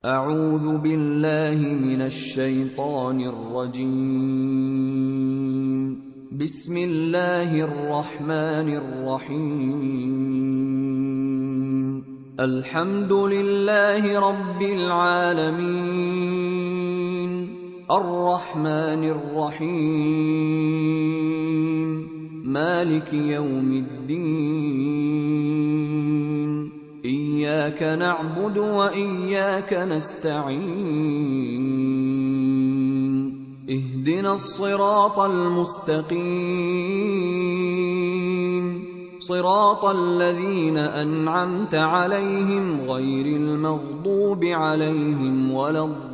أعوذ بالله من الشيطان الرجيم. بسم الله الرحمن الرحيم. الحمد لله رب العالمين الرحمن الرحيم مالك يوم الدين إياك نعبد وإياك نستعين اهدنا الصراط المستقيم صراط الذين أنعمت عليهم غير المغضوب عليهم ولا الضالين.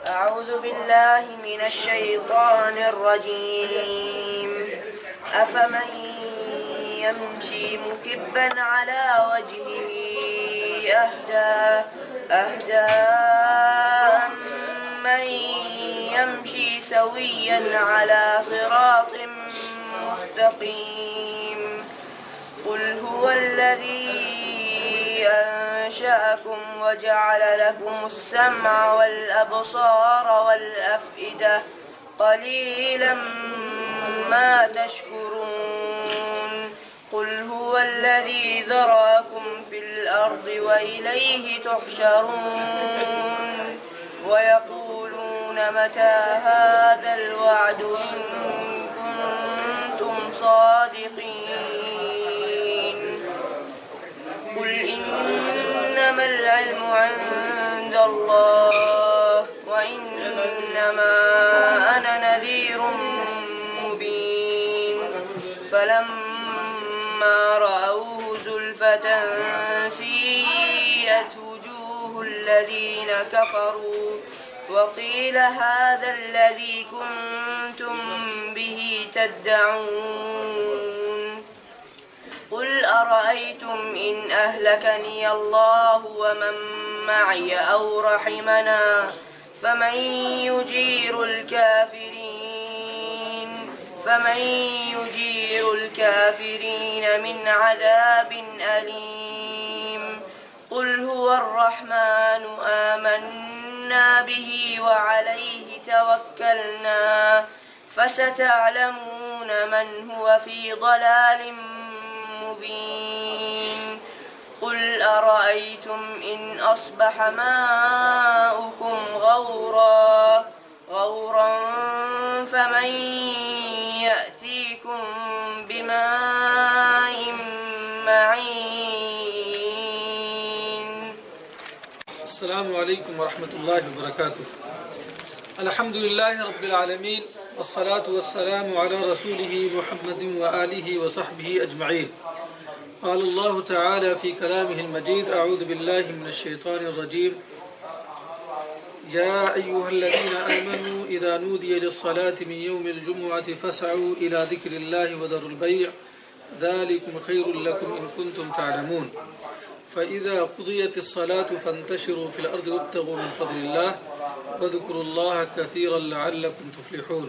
أعوذ بالله من الشيطان الرجيم. أفمن يمشي مكبا على وجهه أهدى أمن يمشي سويا على صراط مستقيم. قل هو الذي أنشأكم وجعل لكم السمع والأبصار والأفئدة قليلا ما تشكرون. قل هو الذي ذرأكم في الأرض وإليه تحشرون. ويقولون متى هذا الوعد إن كنتم صادقين. قل إنما العلم عند الله وإنما أنا نذير مبين. فلما رأوه زلفة سيئت وجوه الذين كفروا وقيل هذا الذي كنتم به تدعون. قل أرأيتم إن أهلكني الله ومن معي أو رحمنا فمن يجير الكافرين من عذاب أليم. قل هو الرحمن آمنا به وعليه توكلنا فستعلمون من هو في ضلال مبين. قل أرأيتم إن أصبح ماؤكم غورا فمن يأتيكم بماء معين. السلام عليكم ورحمة الله وبركاته. الحمد لله رب العالمين والصلاة والسلام على رسوله محمد وآله وصحبه أجمعين. قال الله تعالى في كلامه المجيد: أعوذ بالله من الشيطان الرجيم. يا أيها الذين آمنوا إذا نودي للصلاة من يوم الجمعة فاسعوا إلى ذكر الله وذروا البيع ذلكم خير لكم إن كنتم تعلمون. فإذا قضيت الصلاة فانتشروا في الأرض وابتغوا من فضل الله وذكروا الله كثيرا لعلكم تفلحون.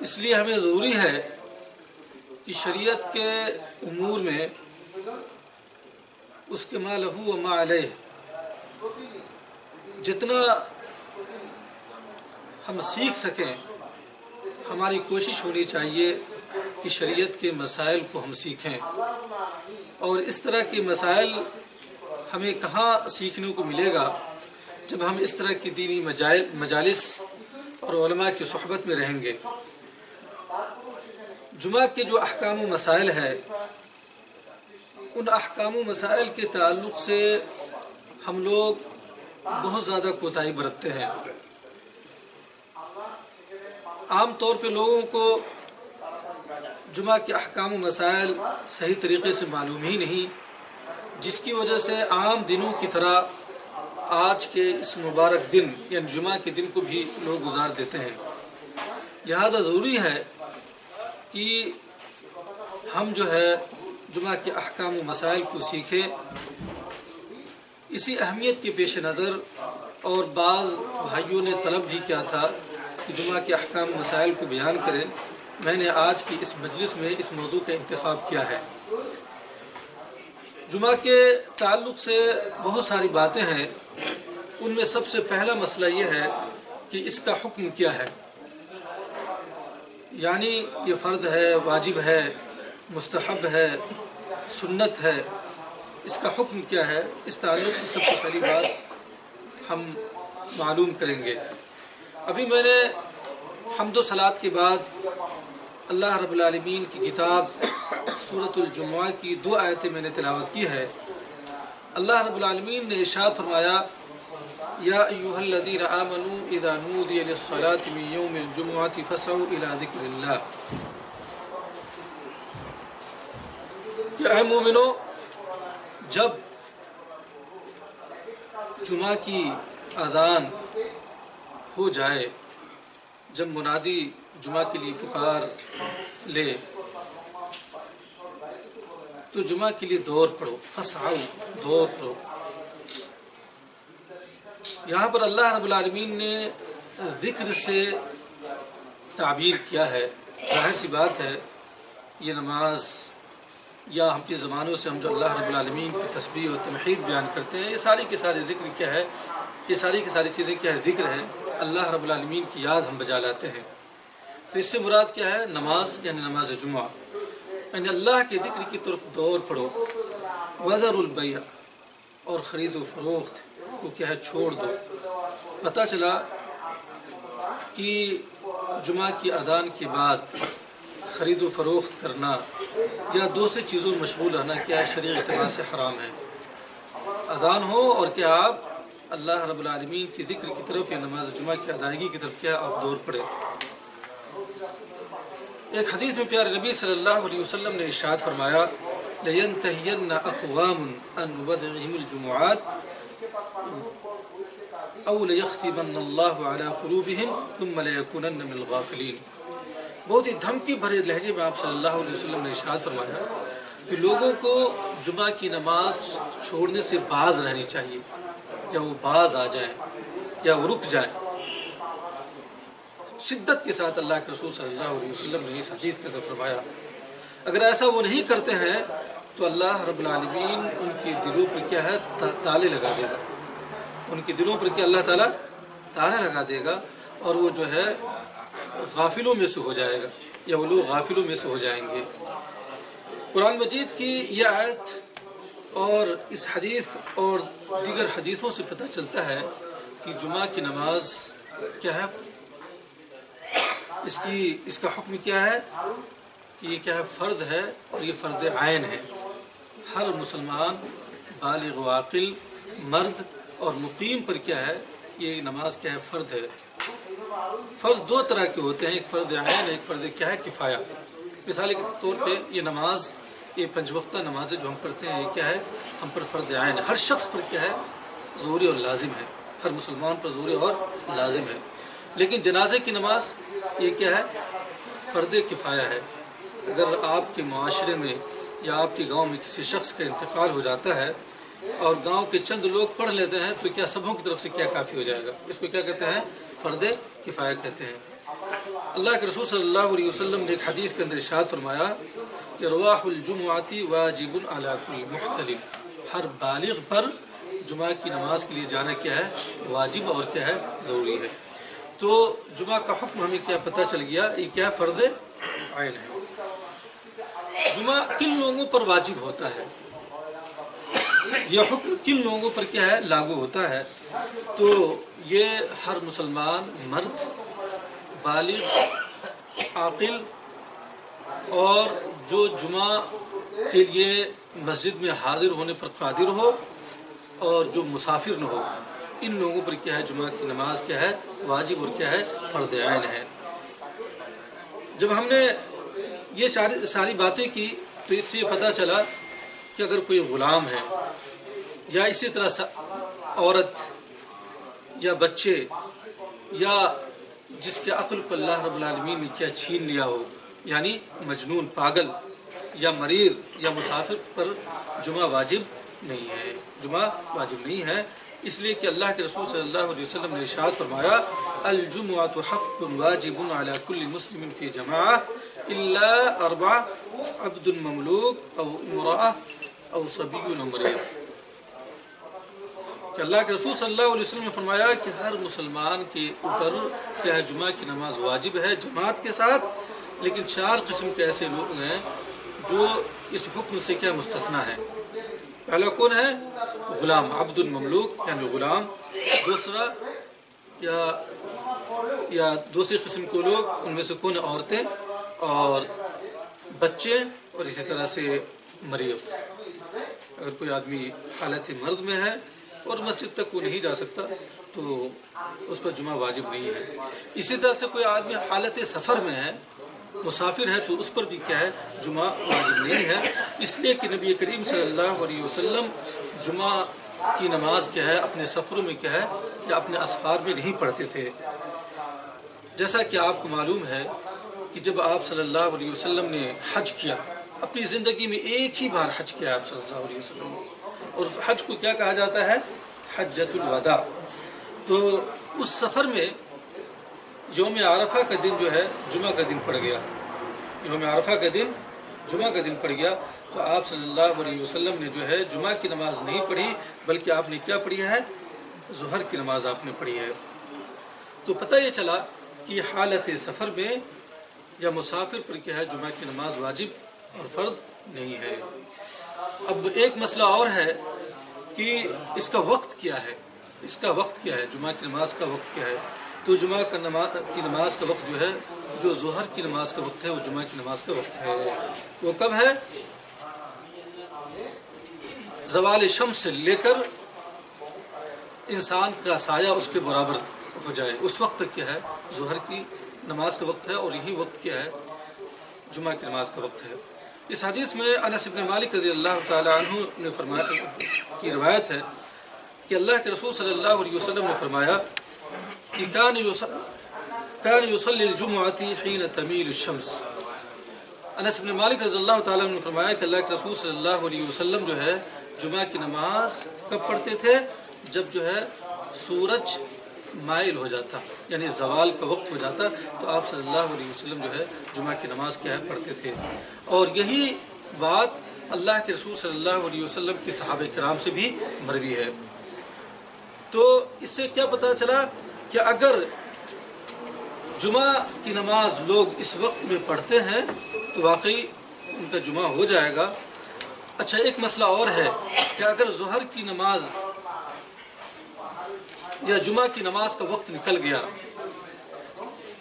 اس لیے ہمیں ضروری ہے کہ شریعت کے امور میں اس کے ما لہو و ما علیہ جتنا ہم سیکھ سکیں ہماری کوشش ہونی چاہیے کہ شریعت کے مسائل کو ہم سیکھیں. اور اس طرح کے مسائل ہمیں کہاں سیکھنے کو ملے گا جب ہم اس طرح کی دینی مجالس اور علماء کی صحبت میں رہیں گے. جمعہ کے جو احکام و مسائل ہے ان احکام و مسائل کے تعلق سے ہم لوگ بہت زیادہ کوتاہی برتتے ہیں. عام طور پہ لوگوں کو جمعہ کے احکام و مسائل صحیح طریقے سے معلوم ہی نہیں، جس کی وجہ سے عام دنوں کی طرح آج کے اس مبارک دن یعنی جمعہ کے دن کو بھی لوگ گزار دیتے ہیں. لہذا ضروری ہے کہ ہم جو ہے جمعہ کے احکام و مسائل کو سیکھیں. اسی اہمیت کے پیش نظر اور بعض بھائیوں نے طلب بھی کیا تھا کہ جمعہ کے احکام و مسائل کو بیان کریں. میں نے آج کی اس مجلس میں اس موضوع کا انتخاب کیا ہے. جمعہ کے تعلق سے بہت ساری باتیں ہیں. ان میں سب سے پہلا مسئلہ یہ ہے کہ اس کا حکم کیا ہے، یعنی یہ فرض ہے، واجب ہے، مستحب ہے، سنت ہے، اس کا حکم کیا ہے. اس تعلق سے سب سے پہلی بات ہم معلوم کریں گے. ابھی میں نے حمد و صلات کے بعد اللہ رب العالمین کی کتاب سورۃ الجمعہ کی 2 آیتیں میں نے تلاوت کی ہے. اللہ رب العالمین نے ارشاد فرمایا یا ایھا الذین آمنوا اذا نودی للصلاۃ من یوم الجمعۃ فاسعوا الی ذکر اللہ. کہ اے مومنو، جب جمعہ کی اذان ہو جائے، جب منادی جمعہ کے لیے پکار لے تو جمعہ کے لیے دوڑ پڑو. فسعوا، دوڑ پڑو. یہاں پر اللہ رب العالمین نے ذکر سے تعبیر کیا ہے. ظاہر سی بات ہے یہ نماز یا ہم کے زمانوں سے ہم جو اللہ رب العالمین کی تسبیح و تمحید بیان کرتے ہیں، یہ ساری کے سارے ذکر کیا ہے، یہ ساری کی ساری چیزیں کیا ہے، ذکر ہے. اللہ رب العالمین کی یاد ہم بجا لاتے ہیں. تو اس سے مراد کیا ہے؟ نماز، یعنی نماز جمعہ، یعنی اللہ کے ذکر کی طرف دوڑ پڑو. وذروا البیع، اور خرید و فروخت کو کیا ہے، چھوڑ دو. پتہ چلا کہ جمعہ کی اذان کے بعد خرید و فروخت کرنا یا دوسری چیزوں میں مشغول رہنا کیا ہے، شرعی اعتبار سے حرام ہے. اذان ہو اور کیا آپ اللہ رب العالمین کی ذکر کی طرف یا نماز جمعہ کی ادائیگی کی طرف کیا آپ دوڑ پڑے. ایک حدیث میں پیارے نبی صلی اللہ علیہ وسلم نے ارشاد فرمایا لَيَنْتَهِيَنَّ أَقْوَامٌ عَنْ وَدْعِهِمُ الْجُمُعَاتِ أَوْ لَيَخْتِمَنَّ اللَّهُ عَلَى قُلُوبِهِمْ ثُمَّ لَيَكُونَنَّ مِنَ الْغَافِلِينَ. بہت ہی دھمکی بھرے لہجے میں آپ صلی اللہ علیہ وسلم نے ارشاد فرمایا کہ لوگوں کو جمعہ کی نماز چھوڑنے سے باز رہنی چاہیے. یا وہ باز آ جائیں یا وہ رک جائیں. شدت کے ساتھ اللہ کے رسول صلی اللہ علیہ وسلم نے اس حدیث کے طرف فرمایا. اگر ایسا وہ نہیں کرتے ہیں تو اللہ رب العالمین ان کے دلوں پر کیا ہے، تالے لگا دے گا. ان کے دلوں پر کیا اللہ تعالیٰ تالے لگا دے گا اور وہ جو ہے غافلوں میں سے ہو جائے گا، یا وہ لوگ غافلوں میں سے ہو جائیں گے. قرآن مجید کی یہ آیت اور اس حدیث اور دیگر حدیثوں سے پتہ چلتا ہے کہ جمعہ کی نماز کیا ہے، اس کا حکم کیا ہے کہ یہ کیا ہے، فرض ہے اور یہ فرض عین ہے. ہر مسلمان بالغ و عاقل مرد اور مقیم پر کیا ہے، یہ نماز کیا ہے، فرض ہے. فرض 2 طرح کے ہوتے ہیں، ایک فرض عین، ایک فرض کیا ہے، کفایہ. مثال کے طور پہ یہ نماز، یہ 5 وقتہ نمازیں جو ہم پڑھتے ہیں یہ کیا ہے، ہم پر فرض عین ہے. ہر شخص پر کیا ہے، ضروری اور لازم ہے. ہر مسلمان پر ضروری اور لازم ہے. لیکن جنازے کی نماز یہ کیا ہے، فرض کفایہ ہے. اگر آپ کے معاشرے میں یا آپ کے گاؤں میں کسی شخص کا انتقال ہو جاتا ہے اور گاؤں کے چند لوگ پڑھ لیتے ہیں تو کیا سبوں کی طرف سے کیا کافی ہو جائے گا. اس کو کیا کہتے ہیں، فرض کفایہ کہتے ہیں. اللہ کے رسول صلی اللہ علیہ وسلم نے ایک حدیث کے اندر ارشاد فرمایا کہ رواح الجمعۃ واجب علی کل محتلم، ہر بالغ پر جمعہ کی نماز کے لیے جانا کیا ہے؟ واجب اور کیا ہے؟ ضروری ہے۔ تو جمعہ کا حکم ہمیں کیا پتہ چل گیا؟ یہ کیا فرض عین ہے۔ جمعہ کن لوگوں پر واجب ہوتا ہے؟ یہ حکم کن لوگوں پر کیا ہے؟ لاگو ہوتا ہے؟ تو یہ ہر مسلمان مرد، بالغ، عاقل اور جو جمعہ کے لیے مسجد میں حاضر ہونے پر قادر ہو اور جو مسافر نہ ہو، ان لوگوں پر کیا ہے؟ جمعہ کی نماز کیا ہے؟ واجب اور کیا ہے؟ فرض عین ہے۔ جب ہم نے یہ ساری باتیں کی تو اس سے یہ پتہ چلا کہ اگر کوئی غلام ہے یا اسی طرح عورت یا بچے یا جس کے عقل کو اللہ رب العالمین نے کیا چھین لیا ہو، یعنی مجنون، پاگل یا مریض یا مسافر پر جمعہ واجب نہیں ہے، جمعہ واجب نہیں ہے، اس لیے کہ اللہ کے رسول صلی اللہ علیہ وسلم نے ارشاد فرمایا الجمعۃ حق واجب علی کل مسلم فی جماعہ الا اربع عبد مملوک او امرأة او صبی او مریض۔ کہ اللہ کے رسول صلی اللہ علیہ وسلم نے فرمایا کہ ہر مسلمان کے اوپر کیا ہے؟ جمعہ کی نماز واجب ہے جماعت کے ساتھ، لیکن 4 قسم کے ایسے لوگ ہیں جو اس حکم سے کیا مستثنا ہے۔ پہلا کون ہے؟ غلام، عبد المملوک یعنی غلام۔ دوسرا یا دوسری قسم کے لوگ، ان میں سے کون؟ عورتیں اور بچے، اور اسی طرح سے مریض۔ اگر کوئی آدمی حالت مرض میں ہے اور مسجد تک وہ نہیں جا سکتا تو اس پر جمعہ واجب نہیں ہے۔ اسی طرح سے کوئی آدمی حالت سفر میں ہے، مسافر ہے، تو اس پر بھی کیا ہے؟ جمعہ واجب نہیں ہے، اس لیے کہ نبی کریم صلی اللہ علیہ وسلم جمعہ کی نماز کیا ہے؟ اپنے سفروں میں کیا ہے؟ یا اپنے اسفار میں نہیں پڑھتے تھے۔ جیسا کہ آپ کو معلوم ہے کہ جب آپ صلی اللہ علیہ وسلم نے حج کیا، اپنی زندگی میں ایک ہی بار حج کیا آپ صلی اللہ علیہ وسلم نے، اور حج کو کیا کہا جاتا ہے؟ حجۃ الوداع۔ تو اس سفر میں یوم عرفہ کا دن جو ہے جمعہ کا دن پڑ گیا، یوم عرفہ کا دن جمعہ کا دن پڑ گیا، تو آپ صلی اللہ علیہ وسلم نے جو ہے جمعہ کی نماز نہیں پڑھی، بلکہ آپ نے کیا پڑھی ہے؟ ظہر کی نماز آپ نے پڑھی ہے۔ تو پتہ یہ چلا کہ حالت سفر میں یا مسافر پر کیا ہے؟ جمعہ کی نماز واجب اور فرض نہیں ہے۔ اب ایک مسئلہ اور ہے کہ اس کا وقت کیا ہے؟ اس کا وقت کیا ہے؟ جمعہ کی نماز کا وقت کیا ہے؟ تو جمعہ کی نماز کا وقت جو ہے، جو ظہر کی نماز کا وقت ہے، وہ جمعہ کی نماز کا وقت ہے۔ وہ کب ہے؟ زوال شمس سے لے کر انسان کا سایہ اس کے برابر ہو جائے، اس وقت تک کیا ہے؟ ظہر کی نماز کا وقت ہے، اور یہی وقت کیا ہے؟ جمعہ کی نماز کا وقت ہے۔ اس حدیث میں انس بن مالک رضی اللہ تعالی عنہ نے فرمایا کی روایت ہے کہ اللہ کے رسول صلی اللہ علیہ وسلم نے فرمایا کہ کان یصلی الجمعۃ حین تمیل الشمس۔ انس بن مالک رضی اللہ تعالی عنہ نے فرمایا کہ اللہ کے رسول صلی اللہ علیہ وسلم جو ہے جمعہ کی نماز کب پڑھتے تھے؟ جب جو ہے سورج مائل ہو جاتا، یعنی زوال کا وقت ہو جاتا، تو آپ صلی اللہ علیہ وسلم جو ہے جمعہ کی نماز کیا ہے؟ پڑھتے تھے۔ اور یہی بات اللہ کے رسول صلی اللہ علیہ وسلم کی صحابہ کرام سے بھی مروی ہے۔ تو اس سے کیا پتہ چلا کہ اگر جمعہ کی نماز لوگ اس وقت میں پڑھتے ہیں تو واقعی ان کا جمعہ ہو جائے گا۔ اچھا، ایک مسئلہ اور ہے کہ اگر ظہر کی نماز یا جمعہ کی نماز کا وقت نکل گیا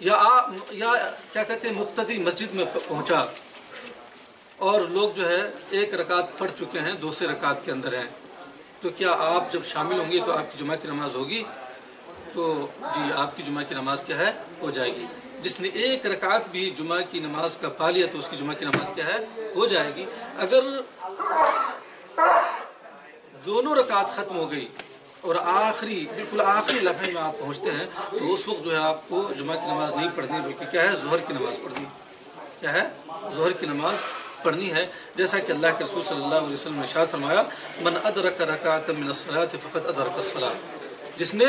یا کیا کہتے ہیں مقتدی مسجد میں پہنچا اور لوگ جو ہے 1 رکعت پڑھ چکے ہیں، دوسرے رکعت کے اندر ہیں، تو کیا آپ جب شامل ہوں گے تو آپ کی جمعہ کی نماز ہوگی؟ تو جی، آپ کی جمعہ کی نماز کیا ہے؟ ہو جائے گی۔ جس نے 1 رکعت بھی جمعہ کی نماز کا پا لیا تو اس کی جمعہ کی نماز کیا ہے؟ ہو جائے گی۔ اگر دونوں رکعت ختم ہو گئی اور بالکل آخری لمحے میں آپ پہنچتے ہیں تو اس وقت جو ہے آپ کو جمعہ کی نماز نہیں پڑھنی، بلکہ کیا ہے؟ ظہر کی نماز پڑھنی۔ کیا ہے؟ ظہر کی نماز پڑھنی ہے، جیسا کہ اللہ کے رسول صلی اللہ علیہ وسلم نے ارشاد فرمایا من ادرک رکعۃ من الصلاۃ فقد ادرک الصلاۃ۔ جس نے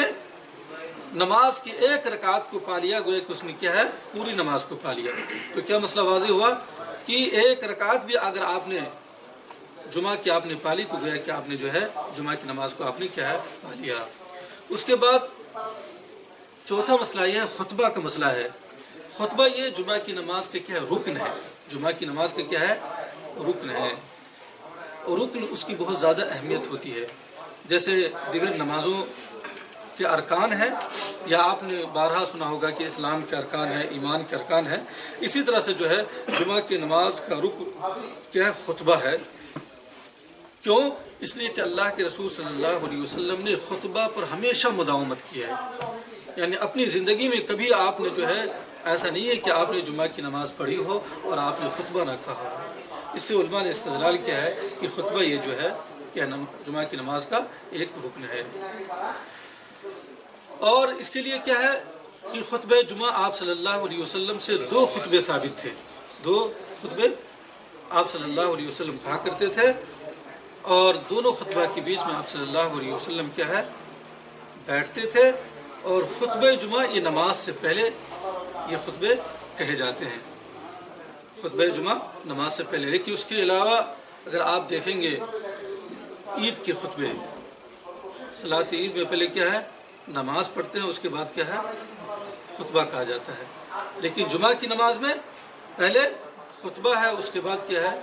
نماز کی ایک رکعت کو پا لیا گویا کہ اس نے کیا ہے پوری نماز کو پا لیا. تو کیا مسئلہ واضح ہوا کہ ایک رکعت بھی اگر آپ نے جمعہ کی آپ نے پالی تو گویا کہ آپ نے جو ہے جمعہ کی نماز کو آپ نے کیا ہے پا لیا. اس کے بعد چوتھا مسئلہ یہ ہے خطبہ کا مسئلہ ہے. خطبہ یہ جمعہ کی نماز کا کیا ہے رکن ہے. جمعہ کی نماز کا کیا ہے رکن ہے. اور رکن اس کی بہت زیادہ اہمیت ہوتی ہے. جیسے دیگر نمازوں کے ارکان ہیں یا آپ نے بارہا سنا ہوگا کہ اسلام کے ارکان ہیں ایمان کے ارکان ہیں, اسی طرح سے جو ہے جمعہ کی نماز کا رکن کیا ہے خطبہ ہے. کیوں؟ اس لیے کہ اللہ کے رسول صلی اللہ علیہ وسلم نے خطبہ پر ہمیشہ مداومت کی ہے. یعنی اپنی زندگی میں کبھی آپ نے جو ہے ایسا نہیں ہے کہ آپ نے جمعہ کی نماز پڑھی ہو اور آپ نے خطبہ نہ کہا ہو. اس سے علماء نے استدلال کیا ہے کہ خطبہ یہ جو ہے کہ جمعہ کی نماز کا ایک رکن ہے. اور اس کے لیے کیا ہے کہ خطبہ جمعہ آپ صلی اللہ علیہ وسلم سے 2 خطبے ثابت تھے. 2 خطبے آپ صلی اللہ علیہ وسلم کہا کرتے تھے اور دونوں خطبہ کے بیچ میں آپ صلی اللہ علیہ وسلم کیا ہے بیٹھتے تھے. اور خطبہ جمعہ یہ نماز سے پہلے یہ خطبے کہے جاتے ہیں. خطبہ جمعہ نماز سے پہلے. لیکن اس کے علاوہ اگر آپ دیکھیں گے عید کے خطبے, صلاۃ عید میں پہلے کیا ہے نماز پڑھتے ہیں, اس کے بعد کیا ہے خطبہ کہا جاتا ہے. لیکن جمعہ کی نماز میں پہلے خطبہ ہے, اس کے بعد کیا ہے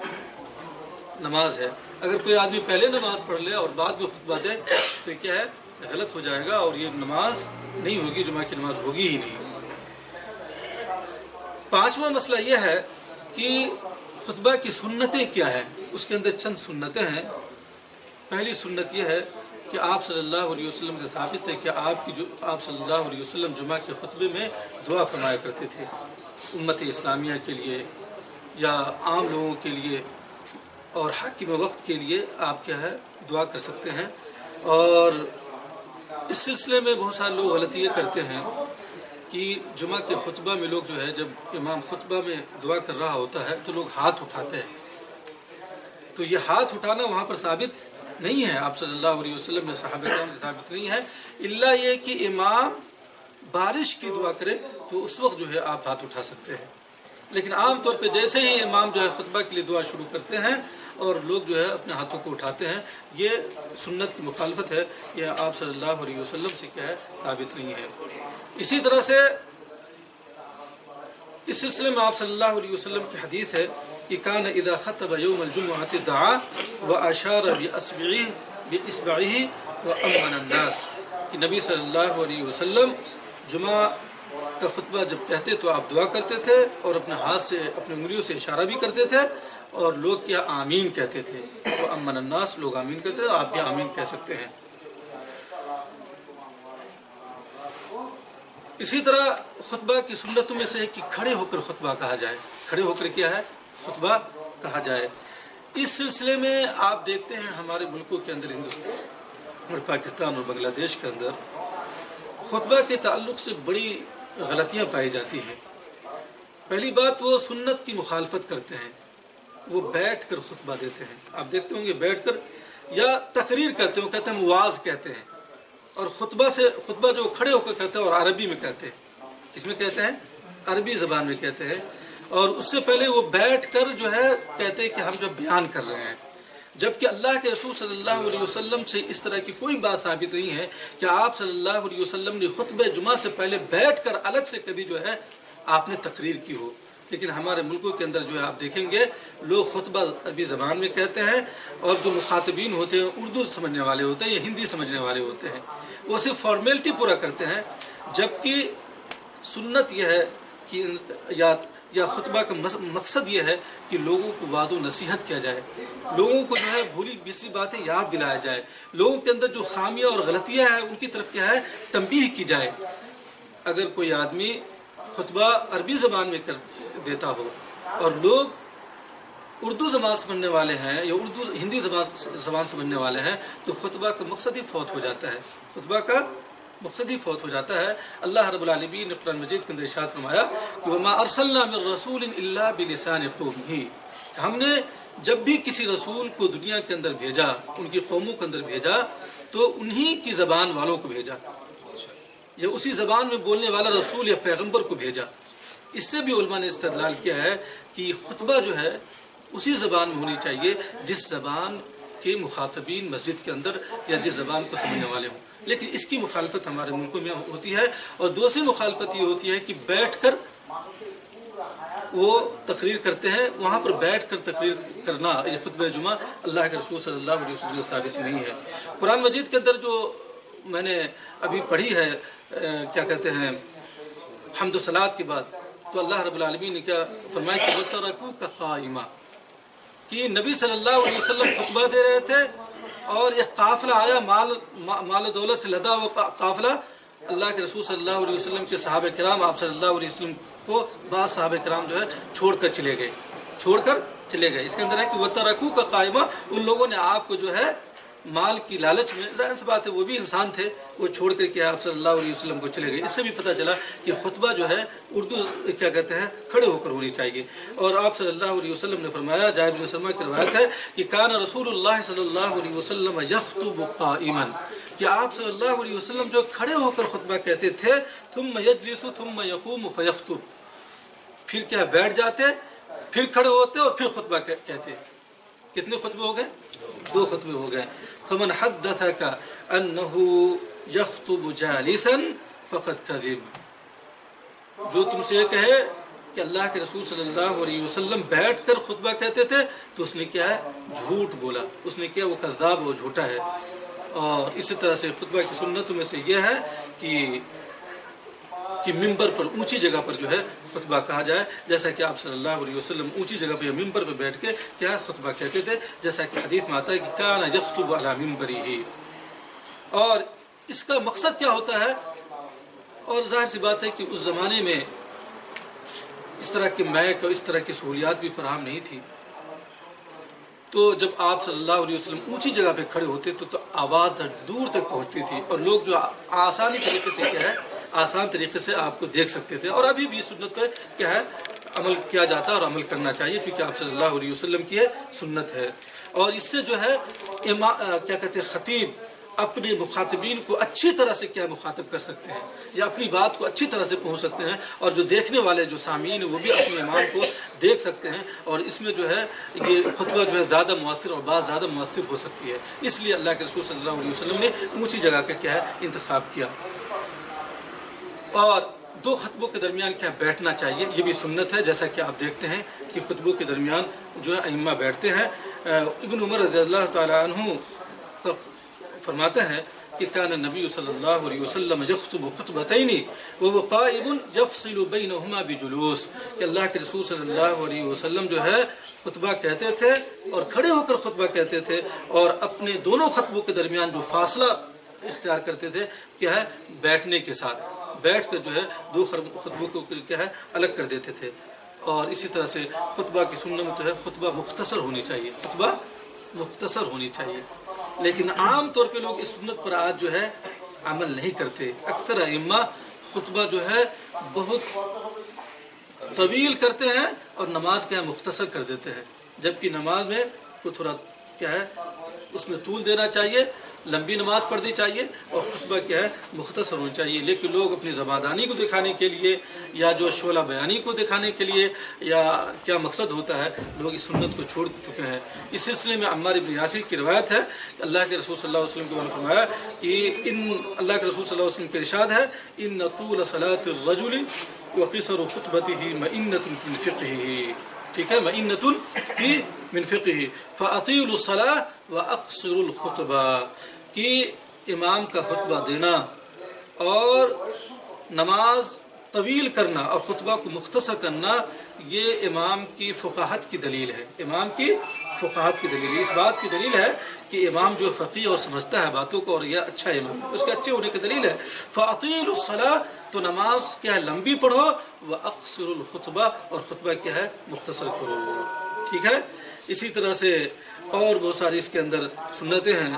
نماز ہے. اگر کوئی آدمی پہلے نماز پڑھ لے اور بعد میں خطبہ دے تو یہ کیا ہے غلط ہو جائے گا اور یہ نماز نہیں ہوگی, جمعہ کی نماز ہوگی ہی نہیں. 5واں مسئلہ یہ ہے کہ خطبہ کی سنتیں کیا ہیں. اس کے اندر چند سنتیں ہیں. پہلی سنت یہ ہے کہ آپ صلی اللہ علیہ وسلم سے ثابت ہے کہ آپ صلی اللہ علیہ وسلم جمعہ کے خطبے میں دعا فرمایا کرتے تھے امت اسلامیہ کے لیے یا عام لوگوں کے لیے اور حاکم وقت کے لیے. آپ کیا ہے دعا کر سکتے ہیں. اور اس سلسلے میں بہت سارے لوگ غلطی یہ کرتے ہیں کہ جمعہ کے خطبہ میں لوگ جو ہے جب امام خطبہ میں دعا کر رہا ہوتا ہے تو لوگ ہاتھ اٹھاتے ہیں. تو یہ ہاتھ اٹھانا وہاں پر ثابت نہیں ہے. آپ صلی اللہ علیہ وسلم نے صحابہ کرام سے ثابت نہیں ہے. الا یہ کہ امام بارش کی دعا کرے تو اس وقت جو ہے آپ ہاتھ اٹھا سکتے ہیں. لیکن عام طور پہ جیسے ہی امام جو ہے خطبہ کے لیے دعا شروع کرتے ہیں اور لوگ جو ہے اپنے ہاتھوں کو اٹھاتے ہیں, یہ سنت کی مخالفت ہے. یہ آپ صلی اللہ علیہ وسلم سے کیا ہے ثابت نہیں ہے. اسی طرح سے اس سلسلے میں آپ صلی اللہ علیہ وسلم کی حدیث ہے کہ کان اذا خطب یوم الجمعۃ دعا واشار باصبعه وامن الناس. کہ نبی صلی اللہ علیہ وسلم جمعہ کا خطبہ جب کہتے تو آپ دعا کرتے تھے اور اپنے ہاتھ سے اپنے انگلیوں سے اشارہ بھی کرتے تھے اور لوگ کیا آمین کہتے تھے. وامن الناس, لوگ آمین کہتے تھے, آپ بھی آمین کہہ سکتے ہیں. اسی طرح خطبہ کی سنتوں میں سے ہے کہ کھڑے ہو کر خطبہ کہا جائے. کھڑے ہو کر کیا ہے خطبہ کہا جائے. اس سلسلے میں آپ دیکھتے ہیں ہمارے ملکوں کے اندر ہندوستان اور پاکستان اور بنگلہ دیش کے اندر خطبہ کے تعلق سے بڑی غلطیاں پائی جاتی ہیں. پہلی بات وہ سنت کی مخالفت کرتے ہیں, وہ بیٹھ کر خطبہ دیتے ہیں. آپ دیکھتے ہوں گے بیٹھ کر یا تقریر کرتے ہیں, وہ کہتے ہیں مواعظ کہتے ہیں. اور خطبہ جو کھڑے ہو کر کہتے ہیں اور عربی میں کہتے ہیں. کس میں کہتے ہیں؟ عربی زبان میں کہتے ہیں. اور اس سے پہلے وہ بیٹھ کر جو ہے کہتے ہیں کہ ہم جو بیان کر رہے ہیں. جبکہ اللہ کے رسول صلی اللہ علیہ وسلم سے اس طرح کی کوئی بات ثابت نہیں ہے کہ آپ صلی اللہ علیہ وسلم نے خطبہ جمعہ سے پہلے بیٹھ کر الگ سے کبھی جو ہے آپ نے تقریر کی ہو. لیکن ہمارے ملکوں کے اندر جو ہے آپ دیکھیں گے لوگ خطبہ عربی زبان میں کہتے ہیں اور جو مخاطبین ہوتے ہیں اردو سمجھنے والے ہوتے ہیں یا ہندی سمجھنے والے ہوتے ہیں, وہ صرف فارمیلٹی پورا کرتے ہیں. جبکہ سنت یہ ہے کہ یا خطبہ کا مقصد یہ ہے کہ لوگوں کو وعظ و نصیحت کیا جائے, لوگوں کو جو ہے بھولی بسری باتیں یاد دلایا جائے, لوگوں کے اندر جو خامیاں اور غلطیاں ہیں ان کی طرف کیا ہے تنبیہ کی جائے. اگر کوئی آدمی خطبہ عربی زبان میں کر دیتا ہو اور لوگ اردو زبان سمجھنے والے ہیں یا ہندی زبان سمجھنے والے ہیں تو خطبہ کا مقصد ہی فوت ہو جاتا ہے. خطبہ کا مقصد ہی فوت ہو جاتا ہے. اللہ رب العالمین نے قرآن مجید کے اندر ارشاد فرمایا کہ وما ارسلنا من رسول الا بلسان قومه. ہم نے جب بھی کسی رسول کو دنیا کے اندر بھیجا, ان کی قوموں کے اندر بھیجا, تو انہی کی زبان والوں کو بھیجا. یا اسی زبان میں بولنے والا رسول یا پیغمبر کو بھیجا۔ اس سے بھی علماء نے استدلال کیا ہے کہ خطبہ جو ہے اسی زبان میں ہونی چاہیے جس زبان کے مخاطبین مسجد کے اندر یا جس زبان کو سمجھنے والے ہوں، لیکن اس کی مخالفت ہمارے ملکوں میں ہوتی ہے۔ اور دوسری مخالفت یہ ہوتی ہے کہ بیٹھ کر وہ تقریر کرتے ہیں، وہاں پر بیٹھ کر تقریر کرنا یہ خطبہ جمعہ اللہ کے رسول صلی اللہ علیہ وسلم ثابت نہیں ہے۔ قرآن مجید کے اندر جو میں نے ابھی پڑھی ہے کیا کہتے ہیں حمد و صلات کے بعد، تو اللہ رب العالمین نے کیا فرمایا کہ وَتَرَكُوكَ قَائِمًا، کہ نبی صلی اللہ علیہ وسلم خطبہ دے رہے تھے اور یہ قافلہ آیا، مال و دولت سے لدا وہ قافلہ، اللہ کے رسول صلی اللہ علیہ وسلم کے صحابہ کرام آپ صلی اللہ علیہ وسلم کو بعض صحابہ کرام جو ہے چھوڑ کر چلے گئے۔ اس کے اندر ہے کہ وَتَرَكُوكَ قَائِمًا، ان لوگوں نے آپ کو جو ہے مال کی لالچ میں، ظاہر سی بات ہے وہ بھی انسان تھے، وہ چھوڑ کر کے آپ صلی اللہ علیہ وسلم کو چلے گئے۔ اس سے بھی پتہ چلا کہ خطبہ جو ہے اردو کیا کہتے ہیں کھڑے ہو کر ہونی چاہیے۔ اور آپ صلی اللہ علیہ وسلم نے فرمایا، جابر بن سلمہ کی روایت ہے کہ کان رسول اللہ صلی اللہ علیہ وسلم یخطب قائما، کہ آپ صلی اللہ علیہ وسلم جو کھڑے ہو کر خطبہ کہتے تھے، ثم یجلس ثم یقوم فیخطب، پھر کیا بیٹھ جاتے، پھر کھڑے ہوتے اور پھر خطبہ کہتے۔ کتنے خطبے ہو گئے؟ 2 خطبے ہو گئے۔ فمن حدثك انه يخطب جالسا فقد كذب، جو تم سے یہ کہے کہ اللہ کے رسول صلی اللہ علیہ وسلم بیٹھ کر خطبہ کہتے تھے تو اس نے کیا ہے جھوٹ بولا، اس نے کیا وہ کذاب و جھوٹا ہے۔ اور اسی طرح سے خطبہ کی سنتوں میں سے یہ ہے کہ ممبر پر اونچی جگہ پر جو ہے خطبہ کہا جائے، جیسا کہ آپ صلی اللہ علیہ وسلم اونچی جگہ پہ یا ممبر پہ بیٹھ کے کیا خطبہ کہتے تھے، جیسا کہ حدیث میں آتا ہے کہ کان یخطب علی ممبرہ۔ اور اس کا مقصد کیا ہوتا ہے، اور ظاہر سی بات ہے کہ اس زمانے میں اس طرح کے مائک اور اس طرح کی سہولیات بھی فراہم نہیں تھی، تو جب آپ صلی اللہ علیہ وسلم اونچی جگہ پہ کھڑے ہوتے تو آواز دور تک پہنچتی تھی اور لوگ جو آسان طریقے سے آپ کو دیکھ سکتے تھے۔ اور ابھی بھی سنت پہ کیا ہے عمل کیا جاتا ہے اور عمل کرنا چاہیے، چونکہ آپ صلی اللہ علیہ وسلم کی سنت ہے۔ اور اس سے جو ہے کیا کہتے ہیں خطیب اپنے مخاطبین کو اچھی طرح سے کیا مخاطب کر سکتے ہیں یا اپنی بات کو اچھی طرح سے پہنچ سکتے ہیں، اور جو دیکھنے والے جو سامعین ہیں وہ بھی اپنے امام کو دیکھ سکتے ہیں، اور اس میں جو ہے یہ خطبہ جو ہے زیادہ مؤثر اور بات زیادہ مؤثر ہو سکتی ہے۔ اس لیے اللہ کے رسول صلی اللہ علیہ وسلم نے اونچی جگہ کا کیا ہے انتخاب کیا۔ اور 2 خطبوں کے درمیان کیا بیٹھنا چاہیے، یہ بھی سنت ہے، جیسا کہ آپ دیکھتے ہیں کہ خطبوں کے درمیان جو ہے ائمہ بیٹھتے ہیں۔ ابن عمر رضی اللہ تعالی عنہ فرماتے ہیں کہ کان النبی صلی اللہ علیہ وسلم یخطب خطبتین وهو قائم یفصل بینہما بجلوس، کہ اللہ کے رسول صلی اللہ علیہ وسلم جو ہے خطبہ کہتے تھے اور کھڑے ہو کر خطبہ کہتے تھے، اور اپنے دونوں خطبوں کے درمیان جو فاصلہ اختیار کرتے تھے کیا ہے بیٹھنے کے ساتھ، بیٹھ کر جو ہے 2 خطبوں کو کیا ہے الگ کر دیتے تھے۔ اور اسی طرح سے خطبہ کی سنت میں تو ہے خطبہ مختصر ہونی چاہیے، خطبہ مختصر ہونی چاہیے، لیکن عام طور پہ لوگ اس سنت پر آج جو ہے عمل نہیں کرتے۔ اکثر ائمہ خطبہ جو ہے بہت طویل کرتے ہیں اور نماز کیا ہے مختصر کر دیتے ہیں، جبکہ نماز میں کو تھوڑا کیا ہے اس میں طول دینا چاہیے، لمبی نماز پڑھنی چاہیے، اور خطبہ کیا ہے مختصر ہونا چاہیے۔ لیکن لوگ اپنی زبادانی کو دکھانے کے لیے یا جو شعلہ بیانی کو دکھانے کے لیے یا کیا مقصد ہوتا ہے، لوگ اس سنت کو چھوڑ چکے ہیں۔ اس سلسلے میں عمار بن یاسر کی روایت ہے کہ اللہ کے رسول صلی اللہ علیہ وسلم کے بارے میں فرمایا کہ اللہ کے رسول صلی اللہ علیہ وسلم کے ارشاد ہے ان طول صلاۃ الرجل وقصر خطبته مئنۃ من فقهه، ٹھیک ہے، مئنۃ من فقهه فاطیلوا الصلاۃ واقصروا الخطبہ، کہ امام کا خطبہ دینا اور نماز طویل کرنا اور خطبہ کو مختصر کرنا یہ امام کی فقاہت کی دلیل ہے، امام کی فقاہت کی دلیل ہے۔ اس بات کی دلیل ہے کہ امام جو فقیہ اور سمجھتا ہے باتوں کو اور یہ اچھا امام ہے، اس کے اچھے ہونے کی دلیل ہے۔ فاطیلوا الصلاۃ، تو نماز کیا ہے لمبی پڑھو، واقصروا الخطبہ، اور خطبہ کیا ہے مختصر کرو، ٹھیک ہے۔ اسی طرح سے اور بہت ساری اس کے اندر سنتیں ہیں،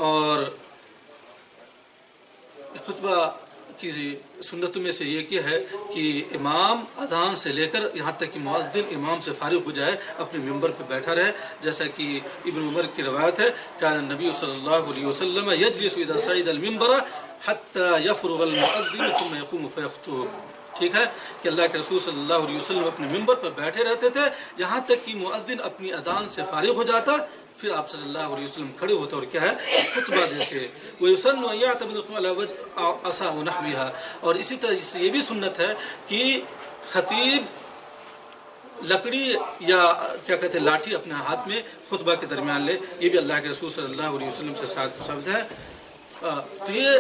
اور خطبہ کی سنتوں میں سے یہ کیا ہے کہ امام اذان سے لے کر یہاں تک کہ مؤذن امام سے فارغ ہو جائے اپنے ممبر پہ بیٹھا رہے، جیسا کہ ابن عمر کی روایت ہے کان النبی صلی اللہ علیہ وسلم یجلس اذا صعد المنبر حتی یفرغ المؤذن ثم یقوم فیخطب. ٹھیک ہے کہ اللہ کے رسول صلی اللہ علیہ وسلم اپنے ممبر پر بیٹھے رہتے تھے یہاں تک کہ مؤذن اپنی اذان سے فارغ ہو جاتا، پھر آپ صلی اللہ علیہ وسلم کھڑے ہوتے اور کیا ہے خطبہ دیتے. وَيُسَنُّ أَن يَعْتَمِدَ الْقَوْمَ عَلَى وَجْهِ عَصَا وَنَحْوِهَا. اور اسی طرح یہ بھی سنت ہے کہ خطیب لکڑی یا کیا کہتے ہیں لاٹھی اپنے ہاتھ میں خطبہ کے درمیان لے. یہ بھی اللہ کے رسول صلی اللہ علیہ وسلم سے ثابت ہے. تو یہ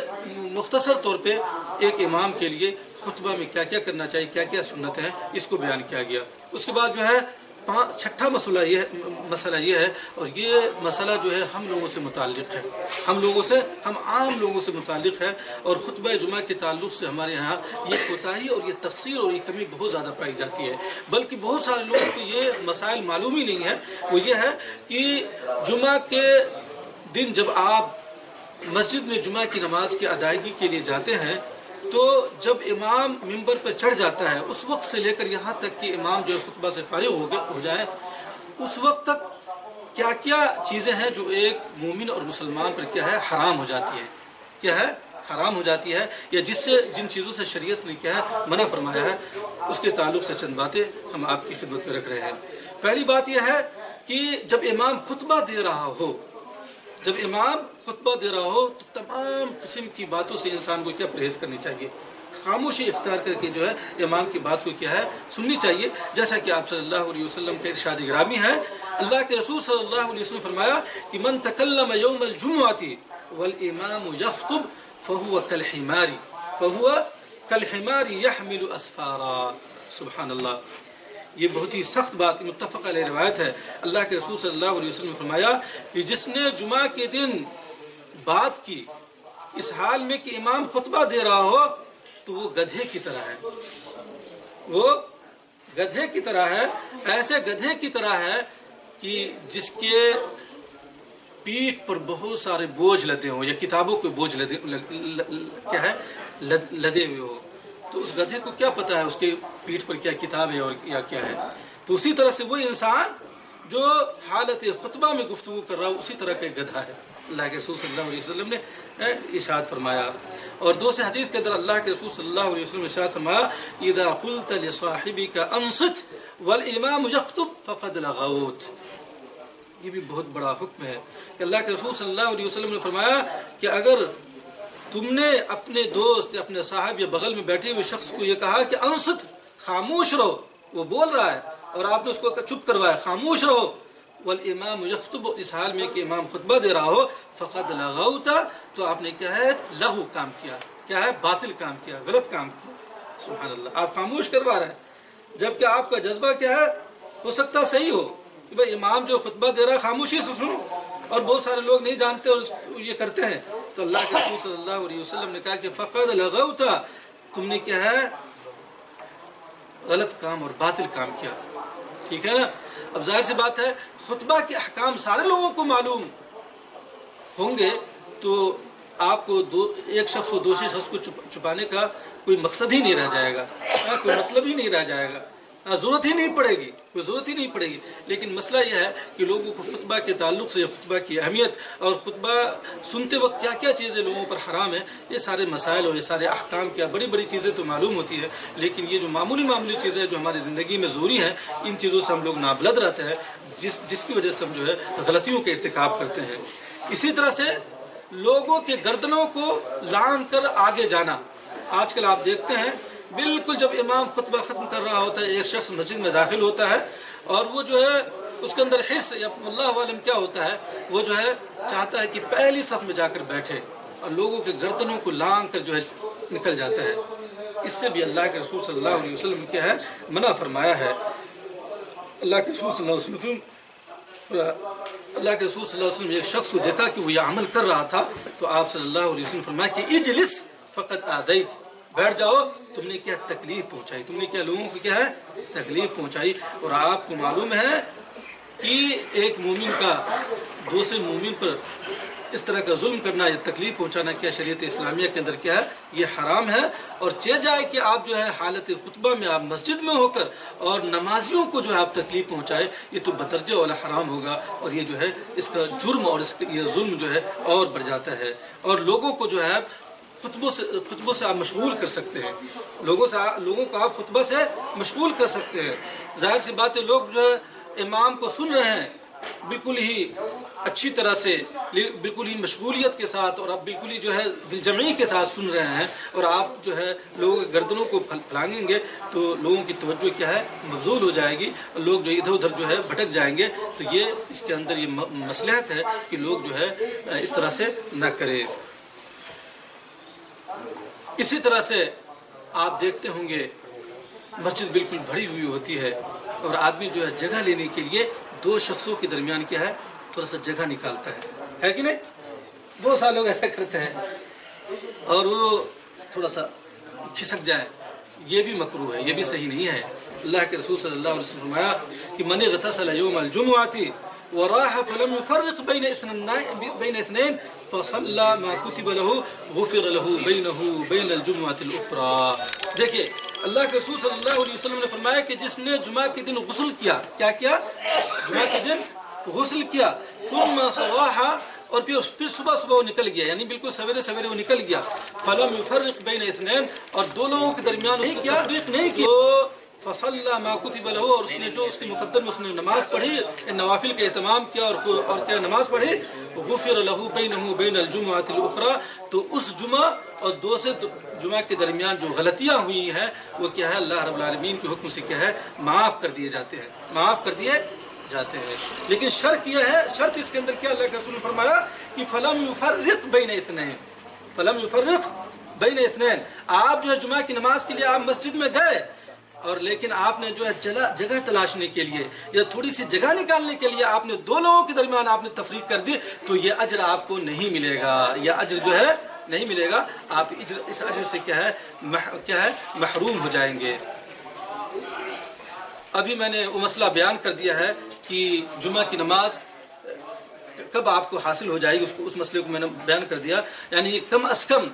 مختصر طور پہ ایک امام کے لیے خطبہ میں کیا کیا کرنا چاہیے، کیا کیا سنت ہیں، اس کو بیان کیا گیا. اس کے بعد جو ہے چھٹا مسئلہ یہ ہے، اور یہ مسئلہ جو ہے ہم لوگوں سے متعلق ہے، ہم عام لوگوں سے متعلق ہے. اور خطبہ جمعہ کے تعلق سے ہمارے یہاں یہ کوتاہی اور یہ تقصیر اور یہ کمی بہت زیادہ پائی جاتی ہے، بلکہ بہت سارے لوگوں کو یہ مسائل معلوم ہی نہیں ہے. وہ یہ ہے کہ جمعہ کے دن جب آپ مسجد میں جمعہ کی نماز کی ادائیگی کے لیے جاتے ہیں تو جب امام ممبر پر چڑھ جاتا ہے اس وقت سے لے کر یہاں تک کہ امام جو ہے خطبہ سے فارغ ہو جائے، اس وقت تک کیا کیا چیزیں ہیں جو ایک مومن اور مسلمان پر کیا ہے حرام ہو جاتی ہے، کیا ہے حرام ہو جاتی ہے، یا جن چیزوں سے شریعت نے کیا ہے منع فرمایا ہے، اس کے تعلق سے چند باتیں ہم آپ کی خدمت میں رکھ رہے ہیں. پہلی بات یہ ہے کہ جب امام خطبہ دے رہا ہو تو تمام قسم کی باتوں سے انسان کو کیا پرہیز کرنی چاہیے، خاموشی اختیار کر کے جو ہے امام کی بات کو کیا ہے سننی چاہیے. جیسا کہ آپ صلی اللہ علیہ وسلم کا ارشاد گرامی ہے، اللہ کے رسول صلی اللہ علیہ وسلم فرمایا کہ من تکلم یوم الجمعۃ والامام یخطب فهو كالحمار يحمل اسفارا. سبحان اللہ. یہ بہت ہی سخت بات متفق علیہ روایت ہے. اللہ کے رسول صلی اللہ علیہ وسلم نے فرمایا کہ جس نے جمعہ کے دن بات کی اس حال میں کہ امام خطبہ دے رہا ہو تو وہ گدھے کی طرح ہے، ایسے گدھے کی طرح ہے کہ جس کے پیٹھ پر بہت سارے بوجھ لدے ہوں یا کتابوں کے بوجھ لدے ہوئے ہو. تو اس گدھے کو کیا پتا ہے اس کے پیٹھ پر کیا کتاب ہے اور یا کیا ہے. تو اسی طرح سے وہ انسان جو حالت خطبہ میں گفتگو کر رہا ہو اسی طرح کا گدھا ہے. اللہ کے رسول صلی اللہ علیہ وسلم نے ارشاد فرمایا. اور دوسرے حدیث کے اندر اللہ کے رسول صلی اللہ علیہ وسلم نے ارشاد فرمایا اذا قلت لصاحبك انصت والامام يخطب فقد لغوت. یہ بھی بہت بڑا حکم ہے کہ اللہ کے رسول صلی اللہ علیہ وسلم نے فرمایا کہ اگر تم نے اپنے دوست اپنے صاحب یا بغل میں بیٹھے ہوئے شخص کو یہ کہا کہ انصت خاموش رہو، وہ بول رہا ہے اور آپ نے اس کو چپ کروایا، خاموش رہو، والامام یخطب، اس حال میں کہ امام خطبہ دے رہا ہو، فقد لغوت، تو آپ نے کیا ہے لغو کام کیا، کیا ہے باطل کام کیا، غلط کام کیا. سبحان اللہ. آپ خاموش کروا رہے ہیں جبکہ آپ کا جذبہ کیا ہے ہو سکتا صحیح ہو کہ بھائی امام جو خطبہ دے رہا ہے خاموشی سے سنو، اور بہت سارے لوگ نہیں جانتے اور یہ کرتے ہیں. تو اللہ کے رسول صلی اللہ علیہ وسلم نے کہا کہ فقد لغوت، تم نے کیا ہے غلط کام اور باطل کام کیا. ٹھیک ہے نا. اب ظاہر سی بات ہے خطبہ کے احکام سارے لوگوں کو معلوم ہوں گے تو آپ کو ایک شخص کو دوسرے شخص کو چھپانے کا کوئی مقصد ہی نہیں رہ جائے گا، کوئی مطلب ہی نہیں رہ جائے گا، ضرورت ہی نہیں پڑے گی. لیکن مسئلہ یہ ہے کہ لوگوں کو خطبہ کے تعلق سے خطبہ کی اہمیت اور خطبہ سنتے وقت کیا کیا چیزیں لوگوں پر حرام ہے، یہ سارے مسائل اور یہ سارے احکام کیا بڑی بڑی چیزیں تو معلوم ہوتی ہے، لیکن یہ جو معمولی چیزیں جو ہماری زندگی میں ضروری ہیں ان چیزوں سے ہم لوگ نابلد رہتے ہیں، جس کی وجہ سے ہم جو ہے غلطیوں کے ارتکاب کرتے ہیں. اسی طرح سے لوگوں کے گردنوں کو لانگ کر آگے جانا. آج کل آپ دیکھتے ہیں بالکل جب امام خطبہ ختم کر رہا ہوتا ہے ایک شخص مسجد میں داخل ہوتا ہے اور وہ جو ہے اس کے اندر حرص یا اللہ عالم کیا ہوتا ہے، وہ جو ہے چاہتا ہے کہ پہلی صف میں جا کر بیٹھے اور لوگوں کے گردنوں کو لانگ کر جو ہے نکل جاتا ہے. اس سے بھی اللہ کے رسول صلی اللہ علیہ وسلم نے کیا ہے منع فرمایا ہے. اللہ کے رسول صلی اللہ علیہ وسلم نے ایک شخص کو دیکھا کہ وہ یہ عمل کر رہا تھا تو آپ صلی اللہ علیہ وسلم فرمایا کہ اجلس فقط آدیت، بیٹھ جاؤ، تم نے کیا تکلیف پہنچائی، تم نے کیا لوگوں کو کیا ہے تکلیف پہنچائی. اور آپ کو معلوم ہے کہ ایک مومن کا دوسرے مومن پر اس طرح کا ظلم کرنا یا تکلیف پہنچانا کیا شریعت اسلامیہ کے اندر کیا ہے یہ حرام ہے. اور چہ جائے کہ آپ جو ہے حالت خطبہ میں آپ مسجد میں ہو کر اور نمازیوں کو جو ہے آپ تکلیف پہنچائے، یہ تو بدرجہ والا حرام ہوگا اور یہ جو ہے اس کا جرم اور اس کا یہ ظلم جو ہے اور بڑھ جاتا ہے. اور لوگوں کو جو ہے خطبوں سے آپ مشغول کر سکتے ہیں، لوگوں کو آپ خطبہ سے مشغول کر سکتے ہیں۔ ظاہر سی بات ہے لوگ جو ہے امام کو سن رہے ہیں بالکل ہی اچھی طرح سے، بالکل ہی مشغولیت کے ساتھ، اور آپ بالکل ہی جو ہے دل جمعی کے ساتھ سن رہے ہیں، اور آپ جو ہے لوگوں کے گردنوں کو پھلانگیں گے تو لوگوں کی توجہ کیا ہے مبذول ہو جائے گی، اور لوگ جو ادھر ادھر جو ہے بھٹک جائیں گے۔ تو یہ اس کے اندر یہ مصلحت ہے کہ لوگ جو ہے اس طرح سے نہ کرے۔ اسی طرح سے آپ دیکھتے ہوں گے مسجد بالکل بھری ہوئی ہوتی ہے، اور آدمی جو ہے جگہ لینے کے لیے دو شخصوں کے درمیان کیا ہے تھوڑا سا جگہ نکالتا ہے کہ نہیں؟ بہت سارے لوگ ایسا کرتے ہیں، اور وہ تھوڑا سا کھسک جائے، یہ بھی مکروہ ہے، یہ بھی صحیح نہیں ہے۔ اللہ کے رسول صلی اللہ علیہ وسلم فرمایا کہ من اغتسل یوم الجمعۃ وراح فلم يفرق بین اثنین فصلى ما كتب له غفر له بینه بین الجمعۃ الاخرى۔ دیکھیے اللہ کے رسول صلی اللہ علیہ وسلم نے فرمایا کہ جس نے جمعہ کے دن غسل کیا، کیا کیا؟ جمعہ کے دن غسل کیا، ثم صباح، اور پھر صبح وہ نکل گیا، یعنی بالکل سویرے سویرے وہ نکل گیا، فلم يفرق بین اثنین، اور دو لوگوں کے درمیان نہیں کیا، تفریق نہیں کیا، فصلى ما كتب له، اور اس نے جو اس کے مقدر میں اس نے نماز پڑھی، نوافل کا اہتمام کیا اور کیا نماز پڑھی، غفر له بینه بین الجمعۃ الاخرى، تو اس جمعہ اور جمعہ کے درمیان جو غلطیاں ہوئی ہیں وہ کیا ہے اللہ رب العالمین کے حکم سے کیا ہے معاف کر دیے جاتے ہیں، معاف کر دیے جاتے ہیں۔ لیکن شرط یہ ہے، شرط اس کے اندر کیا اللہ کے رسول نے فرمایا کہ فلم يفرق بین اثنین، فلم يفرق بین اثنین، آپ جو ہے جمعہ کی نماز کے لیے آپ مسجد میں گئے، اور لیکن آپ نے جو ہے جگہ تلاشنے کے لیے یا تھوڑی سی جگہ نکالنے کے لیے آپ نے دو لوگوں کے درمیان آپ نے تفریق کر دی، تو یہ اجر آپ کو نہیں ملے گا، یہ اجر جو ہے نہیں ملے گا، آپ اس اجر سے کیا ہے محروم ہو جائیں گے۔ ابھی میں نے وہ مسئلہ بیان کر دیا ہے کہ جمعہ کی نماز کب آپ کو حاصل ہو جائے گی، اس مسئلے کو میں نے بیان کر دیا، یعنی کم از کم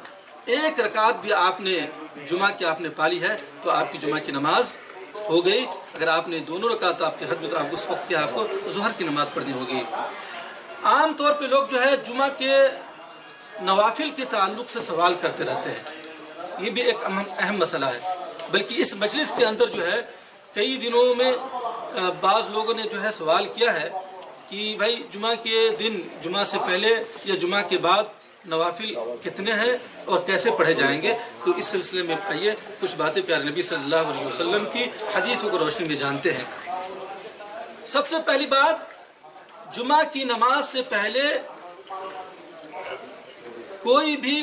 ایک رکعت بھی آپ نے جمعہ کی آپ نے پالی ہے تو آپ کی جمعہ کی نماز ہو گئی۔ اگر آپ نے دونوں رکعت آپ کے حد میں تو آپ کو اس وقت کیا آپ کو ظہر کی نماز پڑھنی ہوگی۔ عام طور پہ لوگ جو ہے جمعہ کے نوافل کے تعلق سے سوال کرتے رہتے ہیں، یہ بھی ایک اہم مسئلہ ہے، بلکہ اس مجلس کے اندر جو ہے کئی دنوں میں بعض لوگوں نے جو ہے سوال کیا ہے کہ بھائی جمعہ کے دن، جمعہ سے پہلے یا جمعہ کے بعد نوافل کتنے ہیں اور کیسے پڑھے جائیں گے۔ تو اس سلسلے میں آئیے کچھ باتیں پیارے نبی صلی اللہ علیہ وسلم کی حدیثوں کو روشنی میں جانتے ہیں۔ سب سے پہلی بات، جمعہ کی نماز سے پہلے کوئی بھی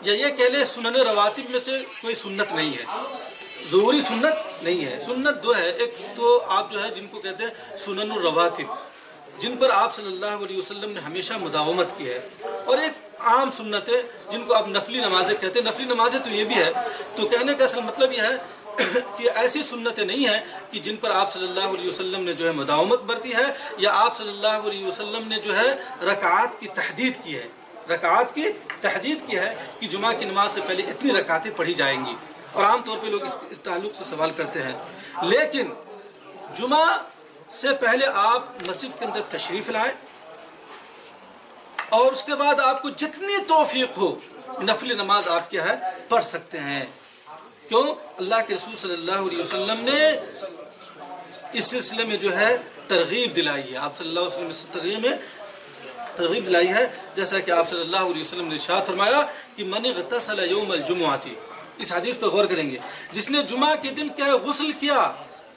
یا یہ کہہ لے سنن رواتب میں سے کوئی سنت نہیں ہے، ضروری سنت نہیں ہے۔ سنت دو ہے، ایک تو آپ جو ہے جن کو کہتے ہیں سنن الرواتب، جن پر آپ صلی اللہ علیہ وسلم نے ہمیشہ مداومت کی ہے، اور ایک عام سنت ہے جن کو آپ نفلی نمازیں کہتے ہیں۔ نفلی نمازیں تو یہ بھی ہے، تو کہنے کا اصل مطلب یہ ہے کہ ایسی سنتیں نہیں ہیں کہ جن پر آپ صلی اللہ علیہ وسلم نے جو ہے مداومت برتی ہے، یا آپ صلی اللہ علیہ وسلم نے جو ہے رکعات کی تحدید کی ہے، رکعات کی تحدید کی ہے کہ جمعہ کی نماز سے پہلے اتنی رکعتیں پڑھی جائیں گی، اور عام طور پہ لوگ اس تعلق سے سوال کرتے ہیں۔ لیکن جمعہ سے پہلے آپ مسجد کے اندر تشریف لائیں، اور اس کے بعد آپ کو جتنی توفیق ہو نفل نماز آپ کیا ہے پڑھ سکتے ہیں۔ کیوں؟ اللہ کے رسول صلی اللہ علیہ وسلم نے اس سلسلے میں جو ہے ترغیب دلائی ہے، آپ صلی اللہ علیہ وسلم اس ترغیب دلائی ہے، جیسا کہ آپ صلی اللہ علیہ وسلم نے ارشاد فرمایا کہ من اغتسل یوم الجمعۃ، اس حدیث پر غور کریں گے، جس نے جمعہ کے دن کیا غسل کیا،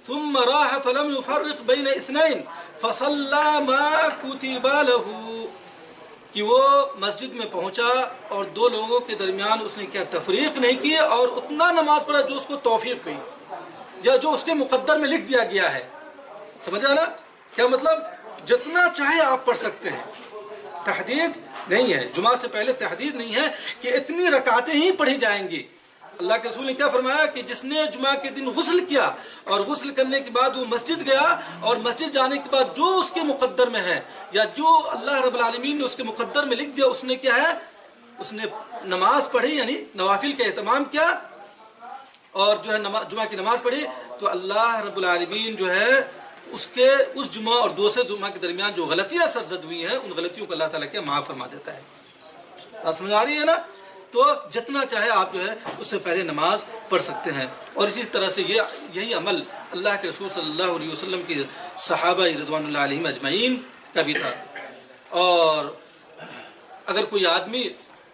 ثم راح فلم يفرق بین اثنین فصلى ما كتب له، کہ وہ مسجد میں پہنچا اور دو لوگوں کے درمیان اس نے کیا تفریق نہیں کی، اور اتنا نماز پڑھا جو اس کو توفیق ہوئی یا جو اس کے مقدر میں لکھ دیا گیا ہے۔ سمجھا نا کیا مطلب؟ جتنا چاہے آپ پڑھ سکتے ہیں، تحدید نہیں ہے، جمعہ سے پہلے تحدید نہیں ہے کہ اتنی رکعتیں ہی پڑھی جائیں گی۔ اللہ کے رسول نے کیا فرمایا کہ جس نے جمعہ کے دن غسل کیا اور غسل کرنے کے بعد وہ مسجد گیا، اور مسجد جانے کے بعد جو اس کے مقدر میں ہے یا جو اللہ رب العالمین نے اس کے مقدر میں لکھ دیا، اس نے کیا ہے اس نے نماز پڑھی، یعنی نوافل کا اہتمام کیا، اور جو ہے جمعہ کی نماز پڑھی، تو اللہ رب العالمین جو ہے اس جمعہ اور دوسرے جمعہ کے درمیان جو غلطیاں سرزد ہوئی ہیں ان غلطیوں کو اللہ تعالیٰ کیا معاف فرما دیتا ہے۔ بات سمجھ آ رہی ہے نا؟ تو جتنا چاہے آپ جو ہے اس سے پہلے نماز پڑھ سکتے ہیں. اور اسی طرح سے یہی عمل اللہ کے رسول صلی اللہ علیہ وسلم کی صحابہ رضوان اللہ علیہم اجمعین کا بھی تھا. اور اگر کوئی آدمی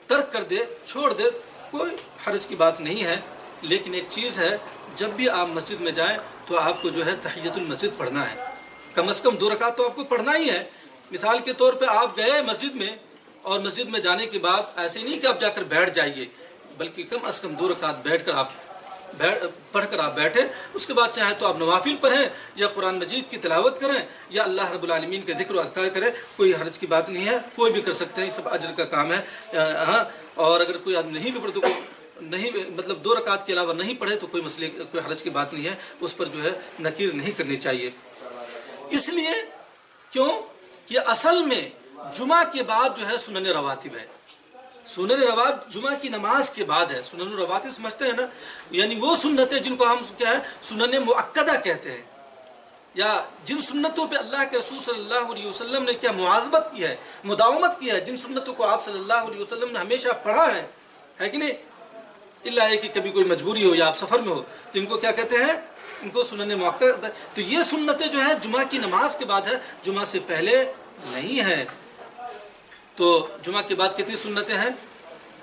ترک کر دے، چھوڑ دے، کوئی حرج کی بات نہیں ہے. لیکن ایک چیز ہے، جب بھی آپ مسجد میں جائیں تو آپ کو جو ہے تحیۃ المسجد پڑھنا ہے. کم از کم 2 رکعت تو آپ کو پڑھنا ہی ہے. مثال کے طور پہ آپ گئے مسجد میں، اور مسجد میں جانے کے بعد ایسے نہیں کہ آپ جا کر بیٹھ جائیے، بلکہ کم از کم 2 رکعت پڑھ کر آپ بیٹھیں. اس کے بعد چاہیں تو آپ نوافل پڑھیں یا قرآن مجید کی تلاوت کریں یا اللہ رب العالمین کے ذکر و اذکار کریں. کوئی حرج کی بات نہیں ہے، کوئی بھی کر سکتے ہیں، یہ سب اجر کا کام ہے. ہاں، اور اگر کوئی آدمی نہیں بھی پڑھے تو نہیں، مطلب 2 رکعت کے علاوہ نہیں پڑھے تو کوئی حرج کی بات نہیں ہے، اس پر جو ہے نکیر نہیں کرنی چاہیے. اس لیے کیوں کہ اصل میں جمعہ کے بعد جو ہے سنن رواتب ہے. سنن رواتب جمعہ کی نماز کے بعد ہے. سنن رواتب سمجھتے ہیں نا، یعنی وہ سنتیں جن کو ہم کیا ہے سنن مؤکدہ کہتے ہیں، یا جن سنتوں پہ اللہ کے رسول صلی اللہ علیہ وسلم نے کیا مواظبت کی ہے، مداومت کی ہے، جن سنتوں کو آپ صلی اللہ علیہ وسلم نے ہمیشہ پڑھا ہے کہ نہیں. اللہ ہے کہ کبھی کوئی مجبوری ہو یا آپ سفر میں ہو تو ان کو کیا کہتے ہیں، ان کو سنن مؤکدہ. تو یہ سنتیں جو ہیں جمعہ کی نماز کے بعد ہے، جمعہ سے پہلے نہیں ہے. تو جمعہ کے بعد کتنی سنتیں ہیں؟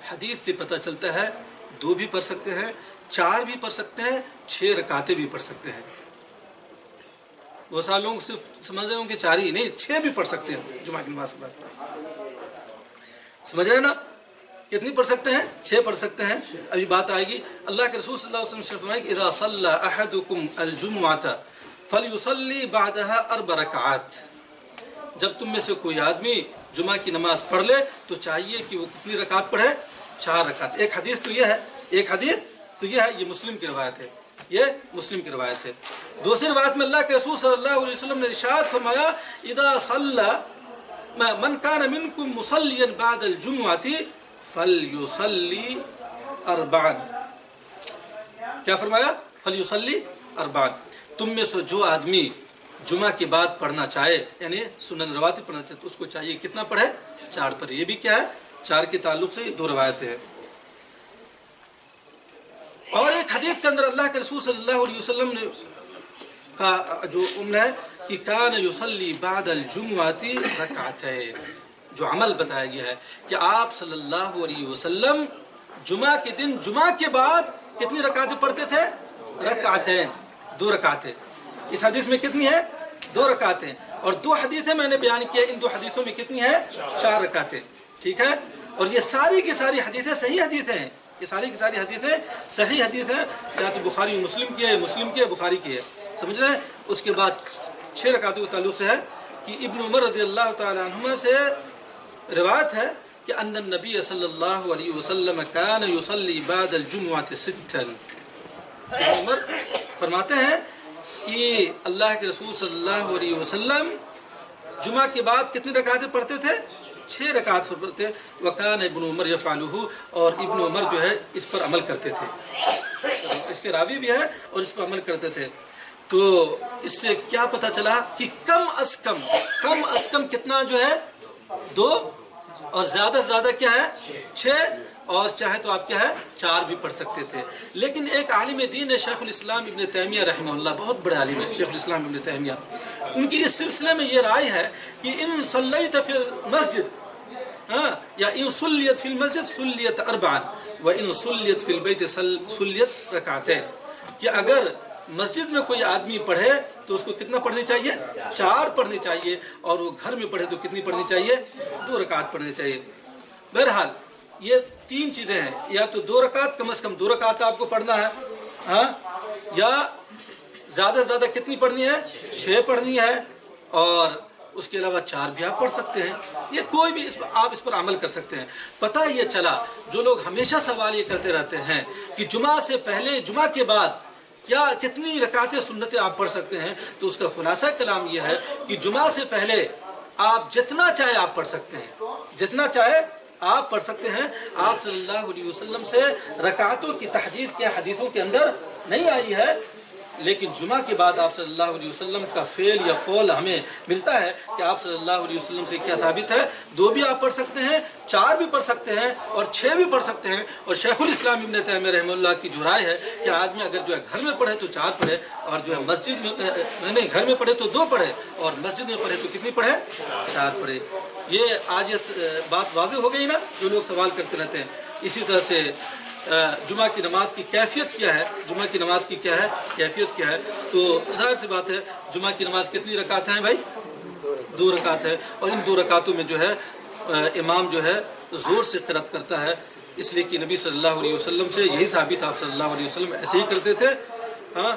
حدیث سے پتہ چلتا ہے 2 بھی پڑھ سکتے ہیں، 4 بھی پڑھ سکتے ہیں، 6 رکعتیں بھی پڑھ سکتے ہیں. وہ سارے لوگ صرف سمجھ رہے ہوں کہ 4 ہی نہیں، 6 بھی پڑھ سکتے ہیں جمعہ کی نماز کے بعد. سمجھ رہے نا؟ کتنی پڑھ سکتے ہیں؟ 6 پڑھ سکتے ہیں. ابھی بات آئے گی. اللہ کے رسول صلی اللہ علیہ وسلم نے فرمایا کہ اذا صلى احدكم الجمعة فليصلي بعدها 4 ركعات. جب تم میں سے کوئی آدمی جمعہ کی نماز پڑھ لے تو چاہیے کہ وہ کتنی رکعت پڑھے؟ 4 رکعت. ایک حدیث تو یہ ہے، یہ مسلم کی روایت ہے، یہ مسلم کی روایت ہے. دوسری روایت میں اللہ کے رسول صلی اللہ علیہ وسلم نے ارشاد فرمایا اذا صلى من كان منكم مصليا بعد الجمعة فليصلي 4. کیا فرمایا؟ فليصلي 4. تم میں سے جو آدمی جمعہ کے بعد پڑھنا چاہے، یعنی سنن رواتب پڑھنا چاہے، تو اس کو چاہیے کتنا پڑھے؟ 4 پڑھے. یہ بھی کیا ہے؟ 4 کے تعلق سے 2 روایتیں ہیں. اور ایک حدیث کے اندر اللہ کے رسول صلی اللہ علیہ وسلم نے کا جو عمل ہے کہ کان یصلی بعد الجمعۃ رکعتین، جو عمل بتایا گیا ہے کہ آپ صلی اللہ علیہ وسلم جمعہ کے دن جمعہ کے بعد کتنی رکعتیں پڑھتے تھے؟ رکعتین، 2 رکعتیں. اس حدیث میں کتنی ہے؟ 2 رکعتیں. اور 2 حدیثیں میں نے بیان کیا، ان 2 حدیثوں میں کتنی ہے؟ 4 رکعتیں. ٹھیک ہے. اور یہ ساری کی ساری حدیثیں صحیح حدیثیں ہیں، یہ ساری کی ساری حدیثیں صحیح حدیث ہیں. یا تو بخاری مسلم کی ہے، مسلم کی ہے، بخاری کی ہے. سمجھ رہے ہیں؟ اس کے بعد 6 رکعتوں کے تعلق سے ہے کہ ابن عمر رضی اللہ تعالی عنہما سے روایت ہے کہ ان النبی صلی اللہ علیہ وسلم کان یصلی بعد الجمعۃ 6. ابن عمر فرماتے ہیں کہ اللہ کے رسول صلی اللہ علیہ وسلم جمعہ کے بعد کتنی رکعتیں پڑھتے تھے؟ 6 رکعت پڑھتے. وکان ابن عمر یفعلہ، اور ابن عمر جو ہے اس پر عمل کرتے تھے. اس کے راوی بھی ہے اور اس پر عمل کرتے تھے. تو اس سے کیا پتہ چلا کہ کم از کم کتنا جو ہے 2، اور زیادہ سے زیادہ کیا ہے 6، اور چاہے تو آپ کیا ہے 4 بھی پڑھ سکتے تھے. لیکن ایک عالم دین ہے شیخ الاسلام ابن تیمیہ رحمہ اللہ، بہت بڑے عالم ہے شیخ الاسلام ابن تیمیہ. ان کی اس سلسلے میں یہ رائے ہے کہ ان صلیت فی المسجد، یا ان صلیت فی المسجد صلیت 4 وان صلیت فی البیت صلیت رکعتین، کہ اگر مسجد میں کوئی آدمی پڑھے تو اس کو کتنا پڑھنی چاہیے؟ 4 پڑھنی چاہیے. اور وہ گھر میں پڑھے تو کتنی پڑھنی چاہیے؟ 2 رکعت پڑھنی چاہیے. بہرحال یہ 3 چیزیں ہیں، یا تو 2 رکعت، کم از کم 2 رکعت آپ کو پڑھنا ہے، ہاں، یا زیادہ سے زیادہ کتنی پڑھنی ہے؟ 6 پڑھنی ہے. اور اس کے علاوہ 4 بھی آپ پڑھ سکتے ہیں. یہ کوئی بھی آپ اس پر عمل کر سکتے ہیں. پتہ یہ چلا، جو لوگ ہمیشہ سوال یہ کرتے رہتے ہیں کہ جمعہ سے پہلے جمعہ کے بعد کیا کتنی رکعتیں سنتیں آپ پڑھ سکتے ہیں، تو اس کا خلاصہ کلام یہ ہے کہ جمعہ سے پہلے آپ جتنا چاہے آپ پڑھ سکتے ہیں، جتنا چاہے آپ پڑھ سکتے ہیں. آپ صلی اللہ علیہ وسلم سے رکعتوں کی تحدید کے حدیثوں کے اندر نہیں آئی ہے. لیکن جمعہ کے بعد آپ صلی اللہ علیہ وسلم کا فعل یا قول ہمیں ملتا ہے کہ آپ صلی اللہ علیہ وسلم سے کیا ثابت ہے، 2 بھی آپ پڑھ سکتے ہیں، 4 بھی پڑھ سکتے ہیں اور 6 بھی پڑھ سکتے ہیں. اور شیخ الاسلام ابن تیمیہ رحمہ اللہ کی جو رائے ہے کہ آدمی اگر جو ہے گھر میں پڑھے تو 4 پڑھے، اور جو ہے مسجد میں نہیں گھر میں پڑھے تو 2 پڑھے، اور مسجد میں پڑھے تو کتنی پڑھے؟ 4 پڑھے. یہ آج یہ بات واضح ہو گئی نا، جو لوگ سوال کرتے رہتے ہیں. اسی طرح سے جمعہ کی نماز کی کیفیت کیا ہے، جمعہ کی نماز کی کیا ہے کیفیت کیا ہے؟ تو ظاہر سی بات ہے جمعہ کی نماز کتنی رکعت ہیں بھائی؟ 2 رکعت ہے. اور ان 2 رکعتوں میں جو ہے امام جو ہے زور سے قرات کرتا ہے، اس لیے کہ نبی صلی اللہ علیہ وسلم سے یہی ثابت، آپ صلی اللہ علیہ وسلم ایسے ہی کرتے تھے. ہاں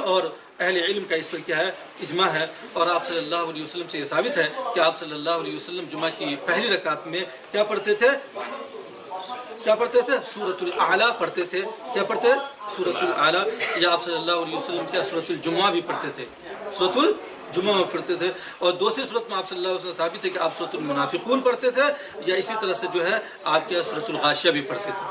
اور اہل علم کا اس پر کیا ہے اجماع ہے. اور آپ صلی اللہ علیہ وسلم سے یہ ثابت ہے کہ آپ صلی اللہ علیہ وسلم جمعہ کی پہلی رکعت میں کیا پڑھتے تھے؟ سورۃ الاعلیٰ پڑھتے تھے. کیا پڑھتے؟ سورۃ الاعلیٰ. یا آپ صلی اللہ علیہ وسلم کیا سورۃ الجمعہ بھی پڑھتے تھے، سورۃ الجمعہ میں پڑھتے تھے. اور دوسری صورت میں آپ صلی اللہ علیہ وسلم ثابت ہے کہ آپ سورۃ المنافقون پڑھتے تھے. یا اسی طرح سے جو ہے آپ کیا سورۃ الغاشیہ بھی پڑھتے تھے.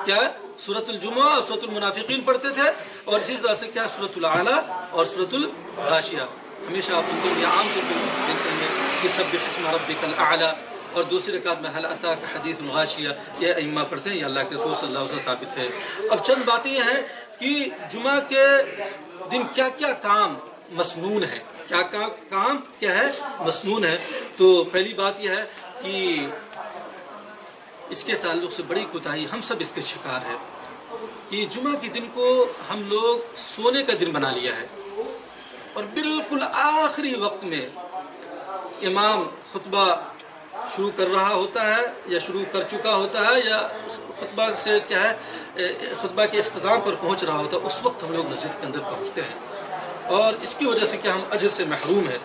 کیا ہے؟ سورۃ الجمعہ اور سورۃ المنافقین پڑھتے تھے. اور اسی طرح سے کیا سورۃ الاعلیٰ اور سورۃ الغاشیہ. ہمیشہ آپ سنتے ہیں، عام طور پر دیکھتے ہیں کہ سبح اسم ربک الاعلیٰ، اور دوسری رکعت میں حل اتاک حدیث الغاشیہ، یہ ائمہ پڑھتے ہیں، یہ اللہ کے رسول صلی اللہ علیہ وسلم ثابت ہے. اب چند باتیں یہ ہیں کہ جمعہ کے دن کیا کیا کام مسنون ہے، کیا کام کیا ہے مسنون ہے. تو پہلی بات یہ ہے کہ اس کے تعلق سے بڑی کوتاہی ہم سب اس کے شکار ہیں کہ جمعہ کے دن کو ہم لوگ سونے کا دن بنا لیا ہے، اور بالکل آخری وقت میں امام خطبہ شروع کر رہا ہوتا ہے یا شروع کر چکا ہوتا ہے یا خطبہ سے کیا ہے خطبہ کے اختتام پر پہنچ رہا ہوتا ہے، اس وقت ہم لوگ مسجد کے اندر پہنچتے ہیں. اور اس کی وجہ سے کیا ہم اجر سے محروم ہیں.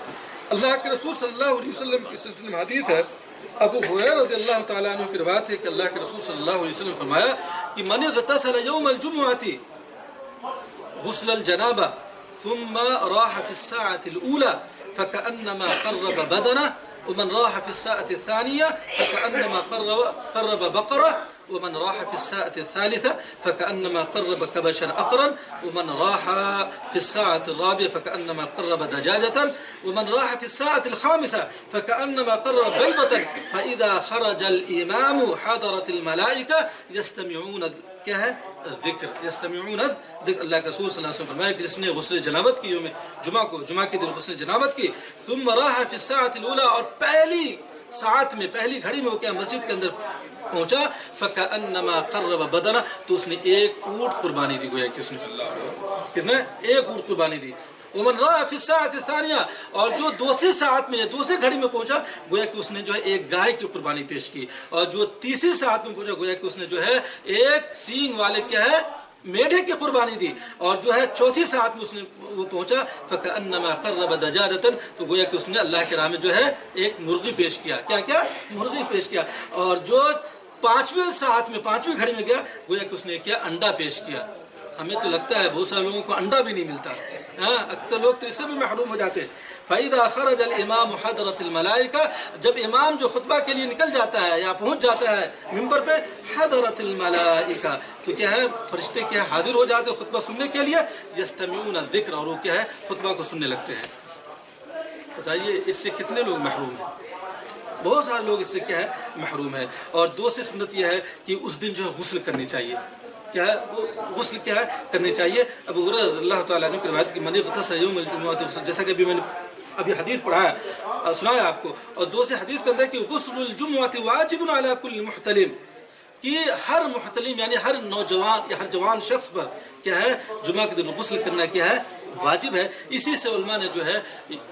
اللہ کے رسول صلی اللہ علیہ وسلم کی سلسلے میں حدیث ہے، ابو ہریرہ رضی اللہ تعالیٰ عنہ کی روایت ہے کہ اللہ کے رسول صلی اللہ علیہ وسلم نے فرمایا کہ من اغتسل یوم الجمعۃ غسل الجنابہ ثم راح في الساعة الأولى فكأنما قرب بدنه، ومن راح في الساعة الثانية فكأنما قرب بقرة، ومن راح في الساعة الثالثة فكأنما قرب كبشا أقرا، ومن راح في الساعة الرابعة فكأنما قرب دجاجة، ومن راح في الساعة الخامسة فكأنما قرب بيضة، فإذا خرج الإمام حضرت الملائكة يستمعون کیا ہے ذکر، یستمعون ذکر. اللہ کے رسول صلی اللہ علیہ وسلم فرمایا کہ جس نے غسل جنابت کی یوم جمعہ کے دن غسل جنابت کی، ثم راح فی الساعة الاولى، اور پہلی ساعت میں پہلی گھڑی میں وہ کیا مسجد کے اندر پہنچا، فکأنما قرب بدنہ، تو اس نے ایک اونٹ قربانی دی، گویا کہ اس نے کتنا ایک اونٹ قربانی دی. ومن راح فی الساعة الثانیہ، اور جو دوسری ساعت میں یا دوسری گھڑی میں پہنچا گویا کہ اس نے جو ہے ایک گائے کی قربانی پیش کی، اور جو تیسری ساعت میں پہنچا گویا کہ اس نے جو ہے ایک سینگ والے کیا ہے میڈھے کی قربانی دی، اور جو ہے چوتھی ساعت میں اس نے وہ پہنچا فکأنما قرب دجاجۃ، تو گویا کہ اس نے اللہ کے راہ میں جو ہے ایک مرغی پیش کیا. کیا مرغی پیش کیا. اور جو پانچویں ساعت میں پانچویں گھڑی میں گیا گویا کہ اس نے کیا انڈا پیش کیا. ہمیں تو لگتا ہے بہت سارے لوگوں کو انڈا بھی نہیں ملتا، ہاں اکثر لوگ تو اس سے بھی محروم ہو جاتے ہیں. فَإِذَا خَرَجَ الْإِمَامُ حَضْرَتِ الْمَلَائِكَةِ، جب امام جو خطبہ کے لیے نکل جاتا ہے یا پہنچ جاتا ہے ممبر پہ، حضرت الملائکہ، تو کیا ہے فرشتے کیا حاضر ہو جاتے ہیں خطبہ سننے کے لیے، یستمعون الذکر، اور وہ کیا ہے خطبہ کو سننے لگتے ہیں. بتائیے اس سے کتنے لوگ محروم ہیں؟ بہت سارے لوگ اس سے کیا ہے محروم ہے. اور دوسری سنت یہ ہے کہ اس دن جو ہے غسل کرنی چاہیے. کیا ہے وہ غسل کیا ہے کرنی چاہیے. ابو ہریرہ رضی اللہ تعالیٰ عنہ کی روایت کی من اغتسل یوم الجمعۃ غسل، جیسا کہ ابھی میں نے حدیث پڑھا ہے سنایا آپ کو. اور دوسری حدیث کے اندر کہ غسل الجمعۃ واجب علی کل محتلم، کہ ہر محتلم یعنی ہر نوجوان یا ہر جوان شخص پر کیا ہے جمعہ کے دن غسل کرنا کیا ہے واجب ہے. اسی سے علماء نے جو ہے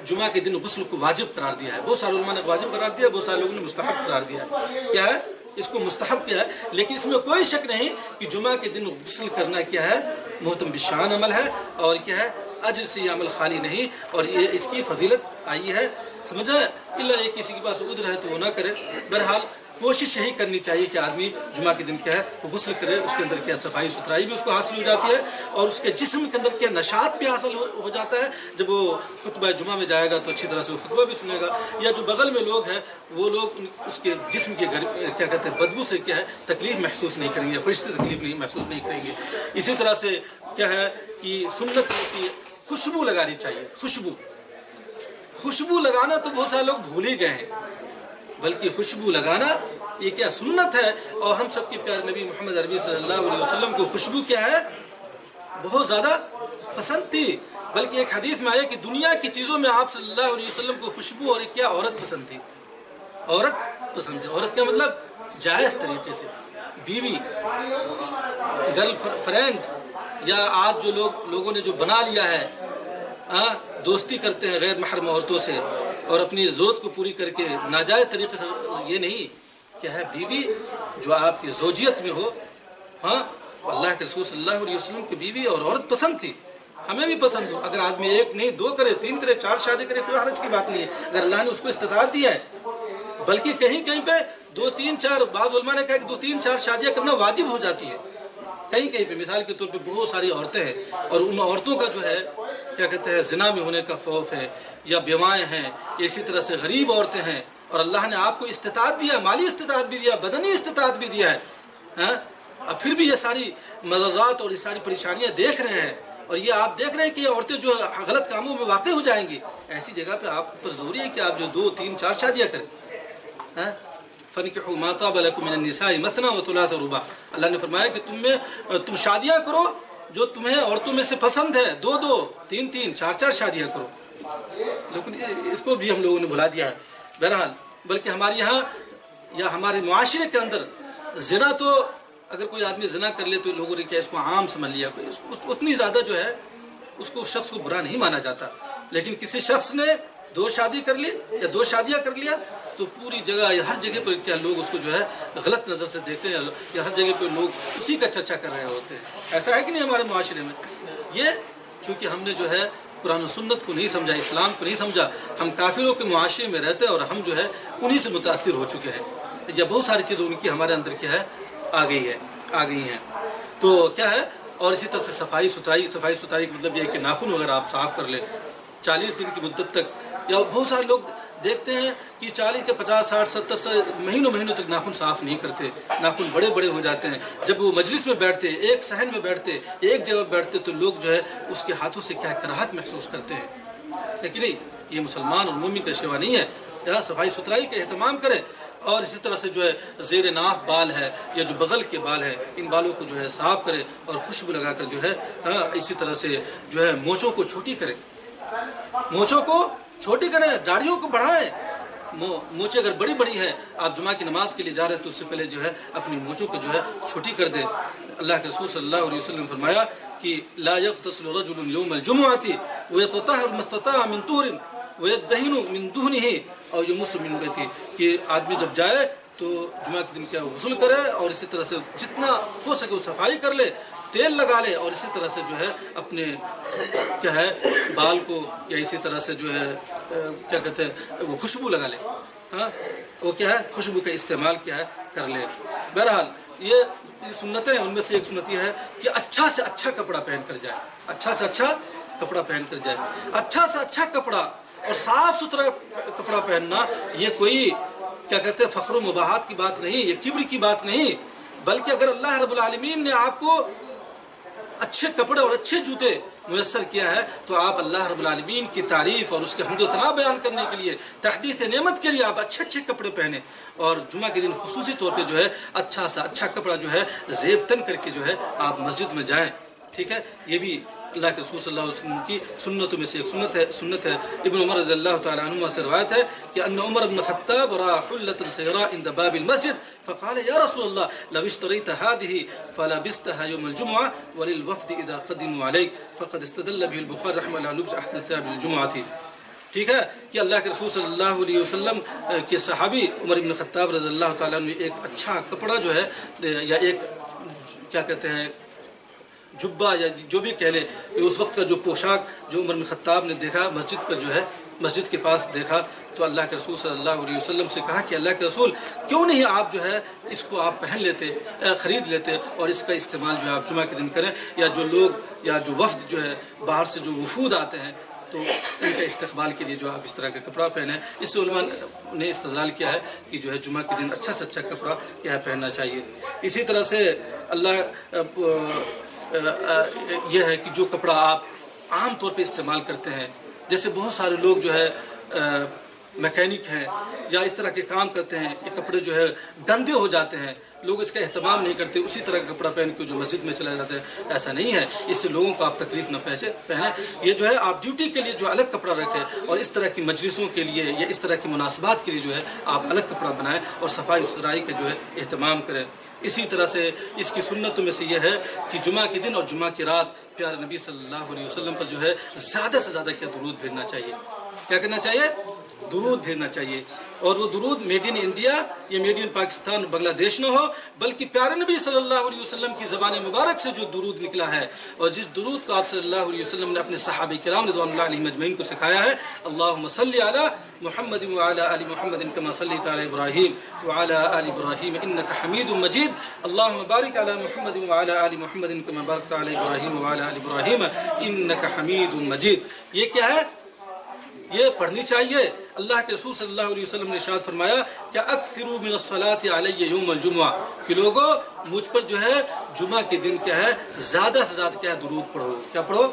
جمعہ کے دن غسل کو واجب قرار دیا ہے. بہت سارے علماء نے واجب قرار دیا، بہت سارے لوگوں نے مستحب قرار دیا ہے. کیا ہے اس کو مستحب کیا ہے، لیکن اس میں کوئی شک نہیں کہ جمعہ کے دن غسل کرنا کیا ہے محتم بشان عمل ہے، اور کیا ہے اجر سے یہ عمل خالی نہیں، اور یہ اس کی فضیلت آئی ہے. سمجھا ہے؟ اللہ یہ کسی کے پاس عذر ہے تو وہ نہ کرے. بہرحال کوشش یہی کرنی چاہیے کہ آدمی جمعہ کے دن کیا ہے وہ غسل کرے، اس کے اندر کیا صفائی ستھرائی بھی اس کو حاصل ہو جاتی ہے، اور اس کے جسم کے اندر کیا نشاط بھی حاصل ہو جاتا ہے. جب وہ خطبہ جمعہ میں جائے گا تو اچھی طرح سے وہ خطبہ بھی سنے گا. یا جو بغل میں لوگ ہیں وہ لوگ اس کے جسم کے کیا کہتے ہیں بدبو سے کیا ہے تکلیف محسوس نہیں کریں گے، فرشتے تکلیف نہیں محسوس نہیں کریں گے. اسی طرح سے کیا ہے کہ سنت کی خوشبو لگانی چاہیے. خوشبو لگانا تو بہت سارے لوگ بھول ہی گئے ہیں، بلکہ خوشبو لگانا یہ کیا سنت ہے. اور ہم سب کے پیارے نبی محمد عربی صلی اللہ علیہ وسلم کو خوشبو کیا ہے بہت زیادہ پسند تھی. بلکہ ایک حدیث میں آیا کہ دنیا کی چیزوں میں آپ صلی اللہ علیہ وسلم کو خوشبو اور کیا عورت پسند تھی. عورت کا مطلب جائز طریقے سے بیوی، گرل فرینڈ، یا آج جو لوگوں نے جو بنا لیا ہے دوستی کرتے ہیں غیر محرم عورتوں سے اور اپنی ضرورت کو پوری کر کے ناجائز طریقے سے. یہ نہیں، کیا ہے بیوی جو آپ کی زوجیت میں ہو. اللہ کے رسول صلی اللہ علیہ وسلم کی بیوی اور عورت پسند تھی، ہمیں بھی پسند ہو. اگر آدمی ایک نہیں 2 کرے 3 کرے 4 شادی کرے کوئی حرج کی بات نہیں ہے اگر اللہ نے اس کو استطاعت دیا ہے. بلکہ کہیں پہ 2 3 4 بعض علماء نے کہا کہ 2 3 4 شادیاں کرنا واجب ہو جاتی ہے. کہیں پہ مثال کے طور پہ بہت ساری عورتیں ہیں اور ان عورتوں کا جو ہے کیا کہتے ہیں زنا میں ہونے کا خوف ہے، یا بیوائیں ہیں، اسی طرح سے غریب عورتیں ہیں، اور اللہ نے آپ کو استطاعت دیا، مالی استطاعت بھی دیا، بدنی استطاعت بھی دیا ہے. اب پھر بھی یہ ساری مضرات اور یہ ساری پریشانیاں دیکھ رہے ہیں، اور یہ آپ دیکھ رہے ہیں کہ یہ عورتیں جو غلط کاموں میں واقع ہو جائیں گی. ایسی جگہ پہ آپ پر ضروری ہے کہ آپ جو 2 3 4 شادیاں کریں. فَنِكِحُوا مَا طَابَ لَكُم مِّنَ النِّسَاءِ مَثْنَىٰ وَثُلَاثَ وَرُبَاعَ. اللہ نے فرمایا کہ تم شادیاں کرو جو تمہیں عورتوں میں سے پسند ہے، 2 2 3 3 4 4 شادیاں کرو. لیکن اس کو بھی ہم لوگوں نے بھلا دیا ہے. بہرحال بلکہ ہمارے یہاں یا ہمارے معاشرے کے اندر زنا تو اگر کوئی آدمی زنا کر لے تو لوگوں نے کیا اس کو عام سمجھ لیا، اتنی زیادہ جو ہے اس کو شخص کو برا نہیں مانا جاتا. لیکن کسی شخص نے 2 شادی کر لی یا 2 شادیاں کر لیا تو پوری جگہ یا ہر جگہ پر کیا لوگ اس کو جو ہے غلط نظر سے دیکھتے ہیں، یا ہر جگہ پہ لوگ اسی کا چرچا کر رہے ہوتے ہیں. ایسا ہے کہ نہیں ہمارے معاشرے میں؟ یہ چونکہ ہم نے جو ہے قرآن و سنت کو نہیں سمجھا، اسلام کو نہیں سمجھا، ہم کافروں کے معاشرے میں رہتے ہیں اور ہم جو ہے انہی سے متاثر ہو چکے ہیں. یا بہت ساری چیزیں ان کی ہمارے اندر کیا ہے آ گئی ہیں. تو کیا ہے، اور اسی طرح سے صفائی ستھرائی کا مطلب یہ ہے کہ ناخن وغیرہ آپ صاف کر لیں 40 دن کی مدت تک. یا بہت سارے لوگ دیکھتے ہیں کہ 40 کے 50 60 70 مہینوں تک ناخن صاف نہیں کرتے، ناخن بڑے ہو جاتے ہیں. جب وہ مجلس میں بیٹھتے، ایک صحن میں بیٹھتے، ایک جگہ بیٹھتے تو لوگ جو ہے اس کے ہاتھوں سے کیا کراہت محسوس کرتے ہیں. لیکن نہیں، یہ مسلمان اور مومن کا شیوا نہیں ہے. یہاں صفائی ستھرائی کا اہتمام کرے. اور اسی طرح سے جو ہے زیر ناف بال ہے یا جو بغل کے بال ہیں ان بالوں کو جو ہے صاف کرے اور خوشبو لگا کر جو ہے اسی طرح سے جو ہے مونچھوں کو چھوٹی کرے، داڑھیوں کو بڑھائے. مونچھیں اگر بڑی ہیں، آپ جمعہ کی نماز کے لیے جا رہے ہیں تو اس سے پہلے جو ہے اپنی مونچھوں کو جو ہے چھوٹی کر دیں. اللہ کے رسول صلی اللہ علیہ وسلم نے فرمایا کہ لا يغتسل رجل يوم الجمعة ويتطهر ما استطاع من طهر ويدهن من دهنه اور يمس من بيته، کہ آدمی جب جائے تو جمعہ کے دن کیا غسل کرے اور اسی طرح سے جتنا ہو سکے وہ صفائی کر لے، تیل لگا لے، اور اسی طرح سے جو ہے اپنے کیا ہے بال کو یا اسی طرح سے جو ہے کیا کہتے ہیں وہ خوشبو لگا لے. وہ کیا ہے خوشبو کا استعمال کیا ہے کر لے. بہرحال یہ سنتیں ان میں سے ایک سنت یہ ہے کہ اچھا سے اچھا کپڑا پہن کر جائے. اچھا سے اچھا کپڑا اور صاف ستھرا کپڑا پہننا یہ کوئی کیا کہتے ہیں فخر و مباحات کی بات نہیں، یہ کبر کی بات نہیں. بلکہ اگر اللہ رب العالمین نے آپ کو اچھے کپڑے اور اچھے جوتے میسر کیا ہے تو آپ اللہ رب العالمین کی تعریف اور اس کے حمد و ثنا بیان کرنے کے لیے، تحدیث نعمت کے لیے آپ اچھے کپڑے پہنیں. اور جمعہ کے دن خصوصی طور پہ جو ہے اچھا سا اچھا کپڑا جو ہے زیب تن کر کے جو ہے آپ مسجد میں جائیں. ٹھیک ہے، یہ بھی اللہ کے رسول صلی اللہ علیہ وسلم کی سنتوں میں سے ایک سنت ہے. ابن عمر رضی اللہ تعالی عنہما سے روایت ہے کہ ان عمر بن خطاب را حلة سيراء عند باب المسجد فقال يا رسول الله لو اشتريت هذه فلبستها يوم الجمعة وللوفد اذا قدموا عليك فقد استدل به البخاري رحمه الله لبس احد ثياب الجمعة. ٹھیک ہے کہ اللہ کے رسول صلی اللہ علیہ وسلم کے صحابی عمر بن خطاب رضی اللہ تعالیٰ عنہ ایک اچھا کپڑا جو ہے یا ایک کیا کہتے ہیں جبہ یا جو بھی کہہ لے، اس وقت کا جو پوشاک جو عمر بن خطاب نے دیکھا مسجد پر جو ہے مسجد کے پاس دیکھا تو اللہ کے رسول صلی اللہ علیہ وسلم سے کہا کہ اللہ کے رسول کیوں نہیں آپ جو ہے اس کو آپ پہن لیتے، خرید لیتے اور اس کا استعمال جو ہے آپ جمعہ کے دن کریں. یا جو لوگ یا جو وفد جو ہے باہر سے جو وفود آتے ہیں تو ان کا استقبال کے لیے جو آپ اس طرح کا کپڑا پہنیں. اس سے علماء نے استدلال کیا ہے کہ جو ہے جمعہ کے دن اچھا سے اچھا کپڑا کیا ہے پہننا چاہیے. اسی طرح سے اللہ یہ ہے کہ جو کپڑا آپ عام طور پہ استعمال کرتے ہیں، جیسے بہت سارے لوگ جو ہے میکینک ہیں یا اس طرح کے کام کرتے ہیں، یہ کپڑے جو ہے گندے ہو جاتے ہیں، لوگ اس کا اہتمام نہیں کرتے، اسی طرح کا کپڑا پہن کے جو مسجد میں چلا جاتا ہے، ایسا نہیں ہے. اس سے لوگوں کو آپ تکلیف نہ پہنیں. یہ جو ہے آپ ڈیوٹی کے لیے جو الگ کپڑا رکھیں اور اس طرح کی مجلسوں کے لیے یا اس طرح کی مناسبات کے لیے جو ہے آپ الگ کپڑا بنائیں اور صفائی ستھرائی کا جو ہے اہتمام کریں. اسی طرح سے اس کی سنتوں میں سے یہ ہے کہ جمعہ کے دن اور جمعہ کی رات پیارے نبی صلی اللہ علیہ وسلم پر جو ہے زیادہ سے زیادہ کیا درود بھیجنا چاہیے. کیا کرنا چاہیے؟ درود بھیجنا چاہیے. اور وہ درود میڈ ان انڈیا یا میڈ ان پاکستان بنگلہ دیش نہ ہو، بلکہ پیارے نبی صلی اللہ علیہ وسلم کی زبان مبارک سے جو درود نکلا ہے اور جس درود کو آپ صلی اللہ علیہ وسلم نے اپنے صحابہ کرام رضوان اللہ علیہم اجمعین کو سکھایا ہے، اللہم صلی علی محمد وعلی آل محمد کما صلیت علی ابراہیم وعلی آل ابراہیم انک حمید مجید، اللہم بارک علی محمد وعلی آل محمد کما بارکت علی ابراہیم وعلی آل ابراہیم انک حمید مجید. یہ کیا ہے؟ یہ پڑھنی چاہیے. اللہ کے رسول صلی اللہ علیہ وسلم نے ارشاد فرمایا کہ اکثروا من الصلاۃ علی یوم الجمعہ، کہ لوگوں مجھ پر جو ہے جمعہ کے دن کیا ہے زیادہ سے زیادہ کیا ہے درود پڑھو. کیا پڑھو؟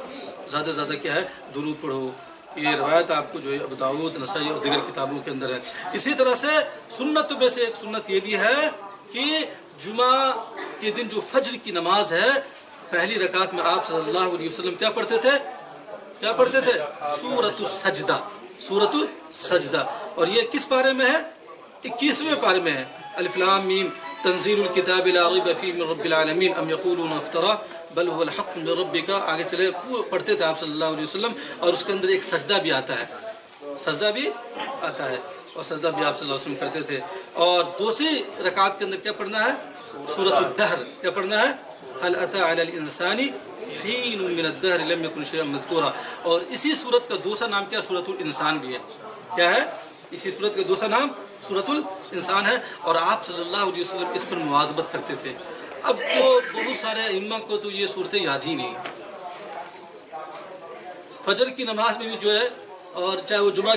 زیادہ سے زیادہ کیا ہے درود پڑھو. یہ روایت آپ کو جو ہے ابو داؤد، نسائی اور دیگر کتابوں کے اندر ہے. اسی طرح سے سنت میں سے ایک سنت یہ بھی ہے کہ جمعہ کے دن جو فجر کی نماز ہے پہلی رکعت میں آپ صلی اللہ علیہ وسلم کیا پڑھتے تھے؟ کیا پڑھتے تھے؟ سورۃ السجدہ. سورۃ السجدہ. اور یہ کس پارے میں ہے؟ 21ویں پارے میں ہے. الف لام میم تنزیل الکتاب لا ریب فیہ من رب العالمین ام یقولون افترا بل هو الحق من ربک. آگے چلے پڑھتے تھے آپ صلی اللہ علیہ وسلم، اور اس کے اندر ایک سجدہ بھی آتا ہے. سجدہ بھی آتا ہے اور سجدہ بھی آپ صلی اللہ علیہ وسلم کرتے تھے. اور دوسری رکعت کے اندر کیا پڑھنا ہے؟ سورۃ الدہر. کیا پڑھنا ہے؟ هل اتى على الانسان حین من الدہر لم یکن شیئا مذکورا. اور اسی سورت کا دوسرا نام کیا؟ سورۃ الانسان بھی ہے. کیا ہے؟ اسی سورت کا دوسرا نام سورۃ الانسان ہے. اور آپ صلی اللہ علیہ وسلم اس پر مواظبت کرتے تھے. اب تو بہت سارے ائمہ کو تو یہ صورتیں یاد ہی نہیں. فجر کی نماز میں بھی جو ہے، اور چاہے وہ جمعہ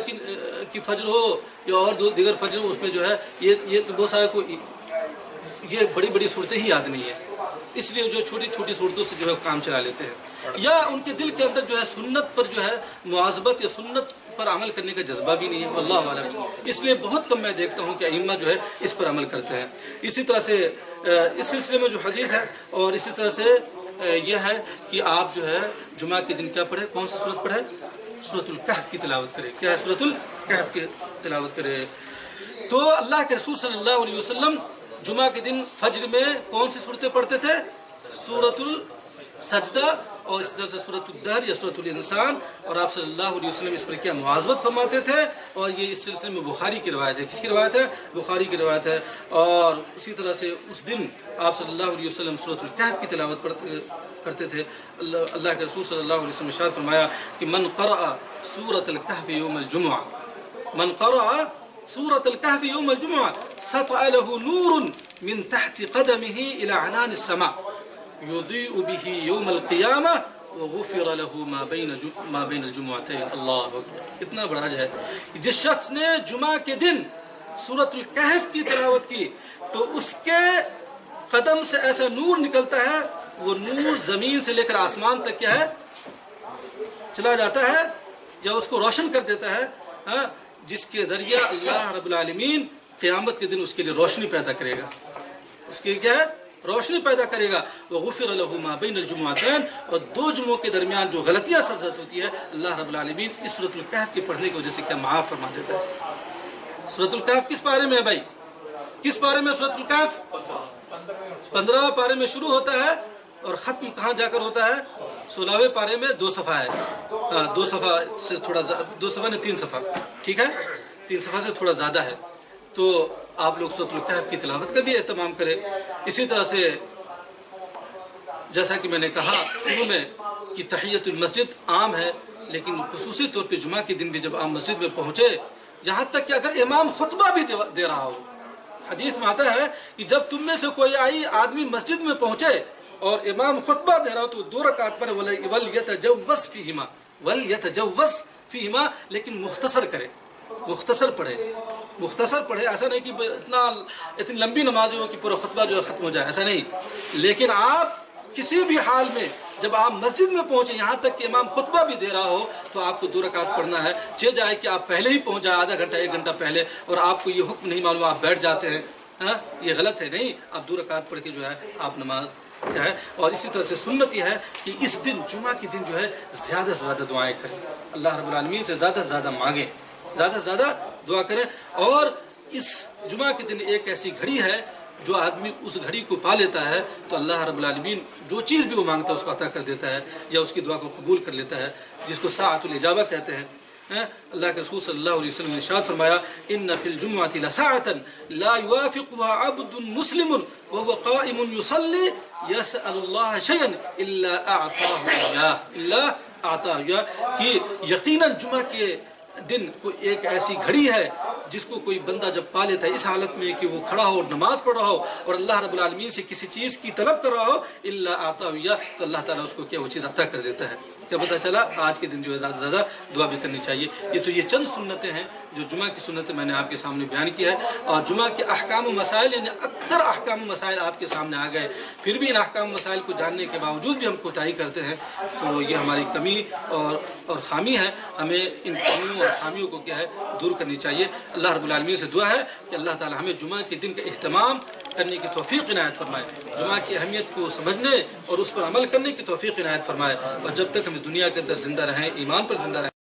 کی فجر ہو یا اور دیگر فجر ہو، اس میں جو ہے یہ تو بہت سارے کو یہ بڑی بڑی صورتیں ہی یاد نہیں ہے. اس لیے جو چھوٹی چھوٹی صورتوں سے جو ہے کام چلا لیتے ہیں، یا ان کے دل کے اندر جو ہے سنت پر جو ہے مواظبت یا سنت پر عمل کرنے کا جذبہ بھی نہیں ہے. واللہ اعلم. اس لیے بہت کم میں دیکھتا ہوں کہ ائمہ جو ہے اس پر عمل کرتے ہیں. اسی طرح سے اس سلسلے میں جو حدیث ہے، اور اسی طرح سے یہ ہے کہ آپ جو ہے جمعہ کے دن کیا پڑھے؟ کون سی سورت پڑھے؟ سورۃ الکہف کی تلاوت کرے. کیا ہے؟ سورۃ الکہف کی تلاوت کرے. تو اللہ کے رسول صلی اللہ علیہ وسلم جمعہ کے دن فجر میں کون سی صورتیں پڑھتے تھے؟ سورۃ السجدہ اور اس طرح سے سورۃ الدہر یا سورۃ الانسان. اور آپ صلی اللہ علیہ وسلم اس پر کیا مواظبت فرماتے تھے. اور یہ اس سلسلے میں بخاری کی روایت ہے. کس کی روایت ہے؟ بخاری کی روایت ہے. اور اسی طرح سے اس دن آپ صلی اللہ علیہ وسلم سورۃ الکہف کی تلاوت کرتے تھے. اللہ کے رسول صلی اللہ علیہ وسلم نے ارشاد فرمایا کہ من قرأ سورۃ الکہف یوم الجمعہ، من قرأ سورۃ الکہف یوم الجمعہ سطع له نور من تحت قدمه الى عنان السماء یضیء به یوم القیامہ وغفر له ما بین الجمعتین. اللہ اکبر. کتنا بڑا اجر ہے. جس شخص نے جمعہ کے دن سورۃ الکہف کی تلاوت کی تو اس کے قدم سے ایسا نور نکلتا ہے، وہ نور زمین سے لے کر آسمان تک کیا ہے چلا جاتا ہے یا اس کو روشن کر دیتا ہے، جس کے ذریعہ اللہ رب العالمین قیامت کے دن اس کے لیے روشنی پیدا کرے گا. اس کے کیا ہے؟ روشنی پیدا کرے گا. وغفر له ما بین الجمعتین. اور دو جمعوں کے درمیان جو غلطیاں سرزد ہوتی ہے اللہ رب العالمین اس سورۃ الکہف کے پڑھنے کی وجہ سے کیا معاف فرما دیتا ہے. سورۃ الکہف کس پارے میں ہے بھائی؟ کس پارے میں سورۃ الکہف؟ 15 پارے میں شروع ہوتا ہے اور ختم کہاں جا کر ہوتا ہے؟ 16ویں پارے میں 2 صفحہ ہے. 2 صفحہ سے تھوڑا 2 صفحہ نے 3 صفحہ، ٹھیک ہے، 3 صفحہ سے تھوڑا زیادہ ہے. تو آپ لوگ سورۃ الکہف کی تلاوت کا بھی اہتمام کریں. اسی طرح سے جیسا کہ میں نے کہا شروع میں کہ تحیۃ المسجد عام ہے، لیکن خصوصی طور پہ جمعہ کے دن بھی جب آپ مسجد میں پہنچے، یہاں تک کہ اگر امام خطبہ بھی دے رہا ہو، حدیث میں آتا ہے کہ جب تم میں سے کوئی آدمی مسجد میں پہنچے اور امام خطبہ دے رہا ہو تو 2 رکعت پر وَلْيَتَجَوَّزْ فِيهِمَا، لیکن مختصر کرے، مختصر پڑھے. ایسا نہیں کہ اتنی لمبی نماز ہو کہ پورا خطبہ جو ہے ختم ہو جائے، ایسا نہیں. لیکن آپ کسی بھی حال میں جب آپ مسجد میں پہنچے، یہاں تک کہ امام خطبہ بھی دے رہا ہو تو آپ کو 2 رکعت پڑھنا ہے. چہ جائے کہ آپ پہلے ہی پہنچ جائے، آدھا گھنٹہ 1 گھنٹہ پہلے، اور آپ کو یہ حکم نہیں معلوم، آپ بیٹھ جاتے ہیں، ہاں یہ غلط ہے. نہیں، آپ 2 رکعت پڑھ کے جو ہے آپ نماز کیا ہے. اور اسی طرح سے سنت یہ ہے کہ اس دن جمعہ کے دن جو ہے زیادہ سے زیادہ دعائیں کریں، اللہ رب العالمین سے زیادہ سے زیادہ مانگیں، زیادہ سے زیادہ دعا کریں. اور اس جمعہ کے دن ایک ایسی گھڑی ہے جو آدمی اس گھڑی کو پا لیتا ہے تو اللہ رب العالمین جو چیز بھی وہ مانگتا ہے اس کو عطا کر دیتا ہے، یا اس کی دعا کو قبول کر لیتا ہے، جس کو ساعۃ الاجابہ کہتے ہیں. اللہ کے رسول صلی اللہ علیہ وسلم نے ارشاد فرمایا ان فی الجمعۃ لساعة لا يوافقها عبد مسلم وهو قائم يصلي يسأل الله شيئا الا اعطاه اياه. کہ یقیناً جمعہ کے دن کوئی ایک ایسی گھڑی ہے جس کو کوئی بندہ جب پا لیتا ہے اس حالت میں کہ وہ کھڑا ہو اور نماز پڑھ رہا ہو اور اللہ رب العالمین سے کسی چیز کی طلب کر رہا ہو، الا اعطاه اياه، تو اللہ تعالیٰ اس کو کیا وہ چیز عطا کر دیتا ہے. کیا پتہ چلا؟ آج کے دن جو ہے زیادہ سے زیادہ دعا بھی کرنی چاہیے. یہ چند سنتیں ہیں جو جمعہ کی سنتیں میں نے آپ کے سامنے بیان کیا ہے. اور جمعہ کے احکام و مسائل، یعنی اکثر احکام و مسائل آپ کے سامنے آ گئے، پھر بھی ان احکام و مسائل کو جاننے کے باوجود بھی ہم کوتاہی کرتے ہیں، تو یہ ہماری کمی اور خامی ہے. ہمیں ان کمیوں اور خامیوں کو کیا ہے دور کرنی چاہیے. اللہ رب العالمین سے دعا ہے کہ اللہ تعالی ہمیں جمعہ کے دن کا اہتمام کرنے کی توفیق عنایت فرمائے، جمعہ کی اہمیت کو سمجھنے اور اس پر عمل کرنے کی توفیق عنایت فرمائے. اور جب تک ہم اس دنیا کے اندر زندہ رہیں، ایمان پر زندہ رہیں،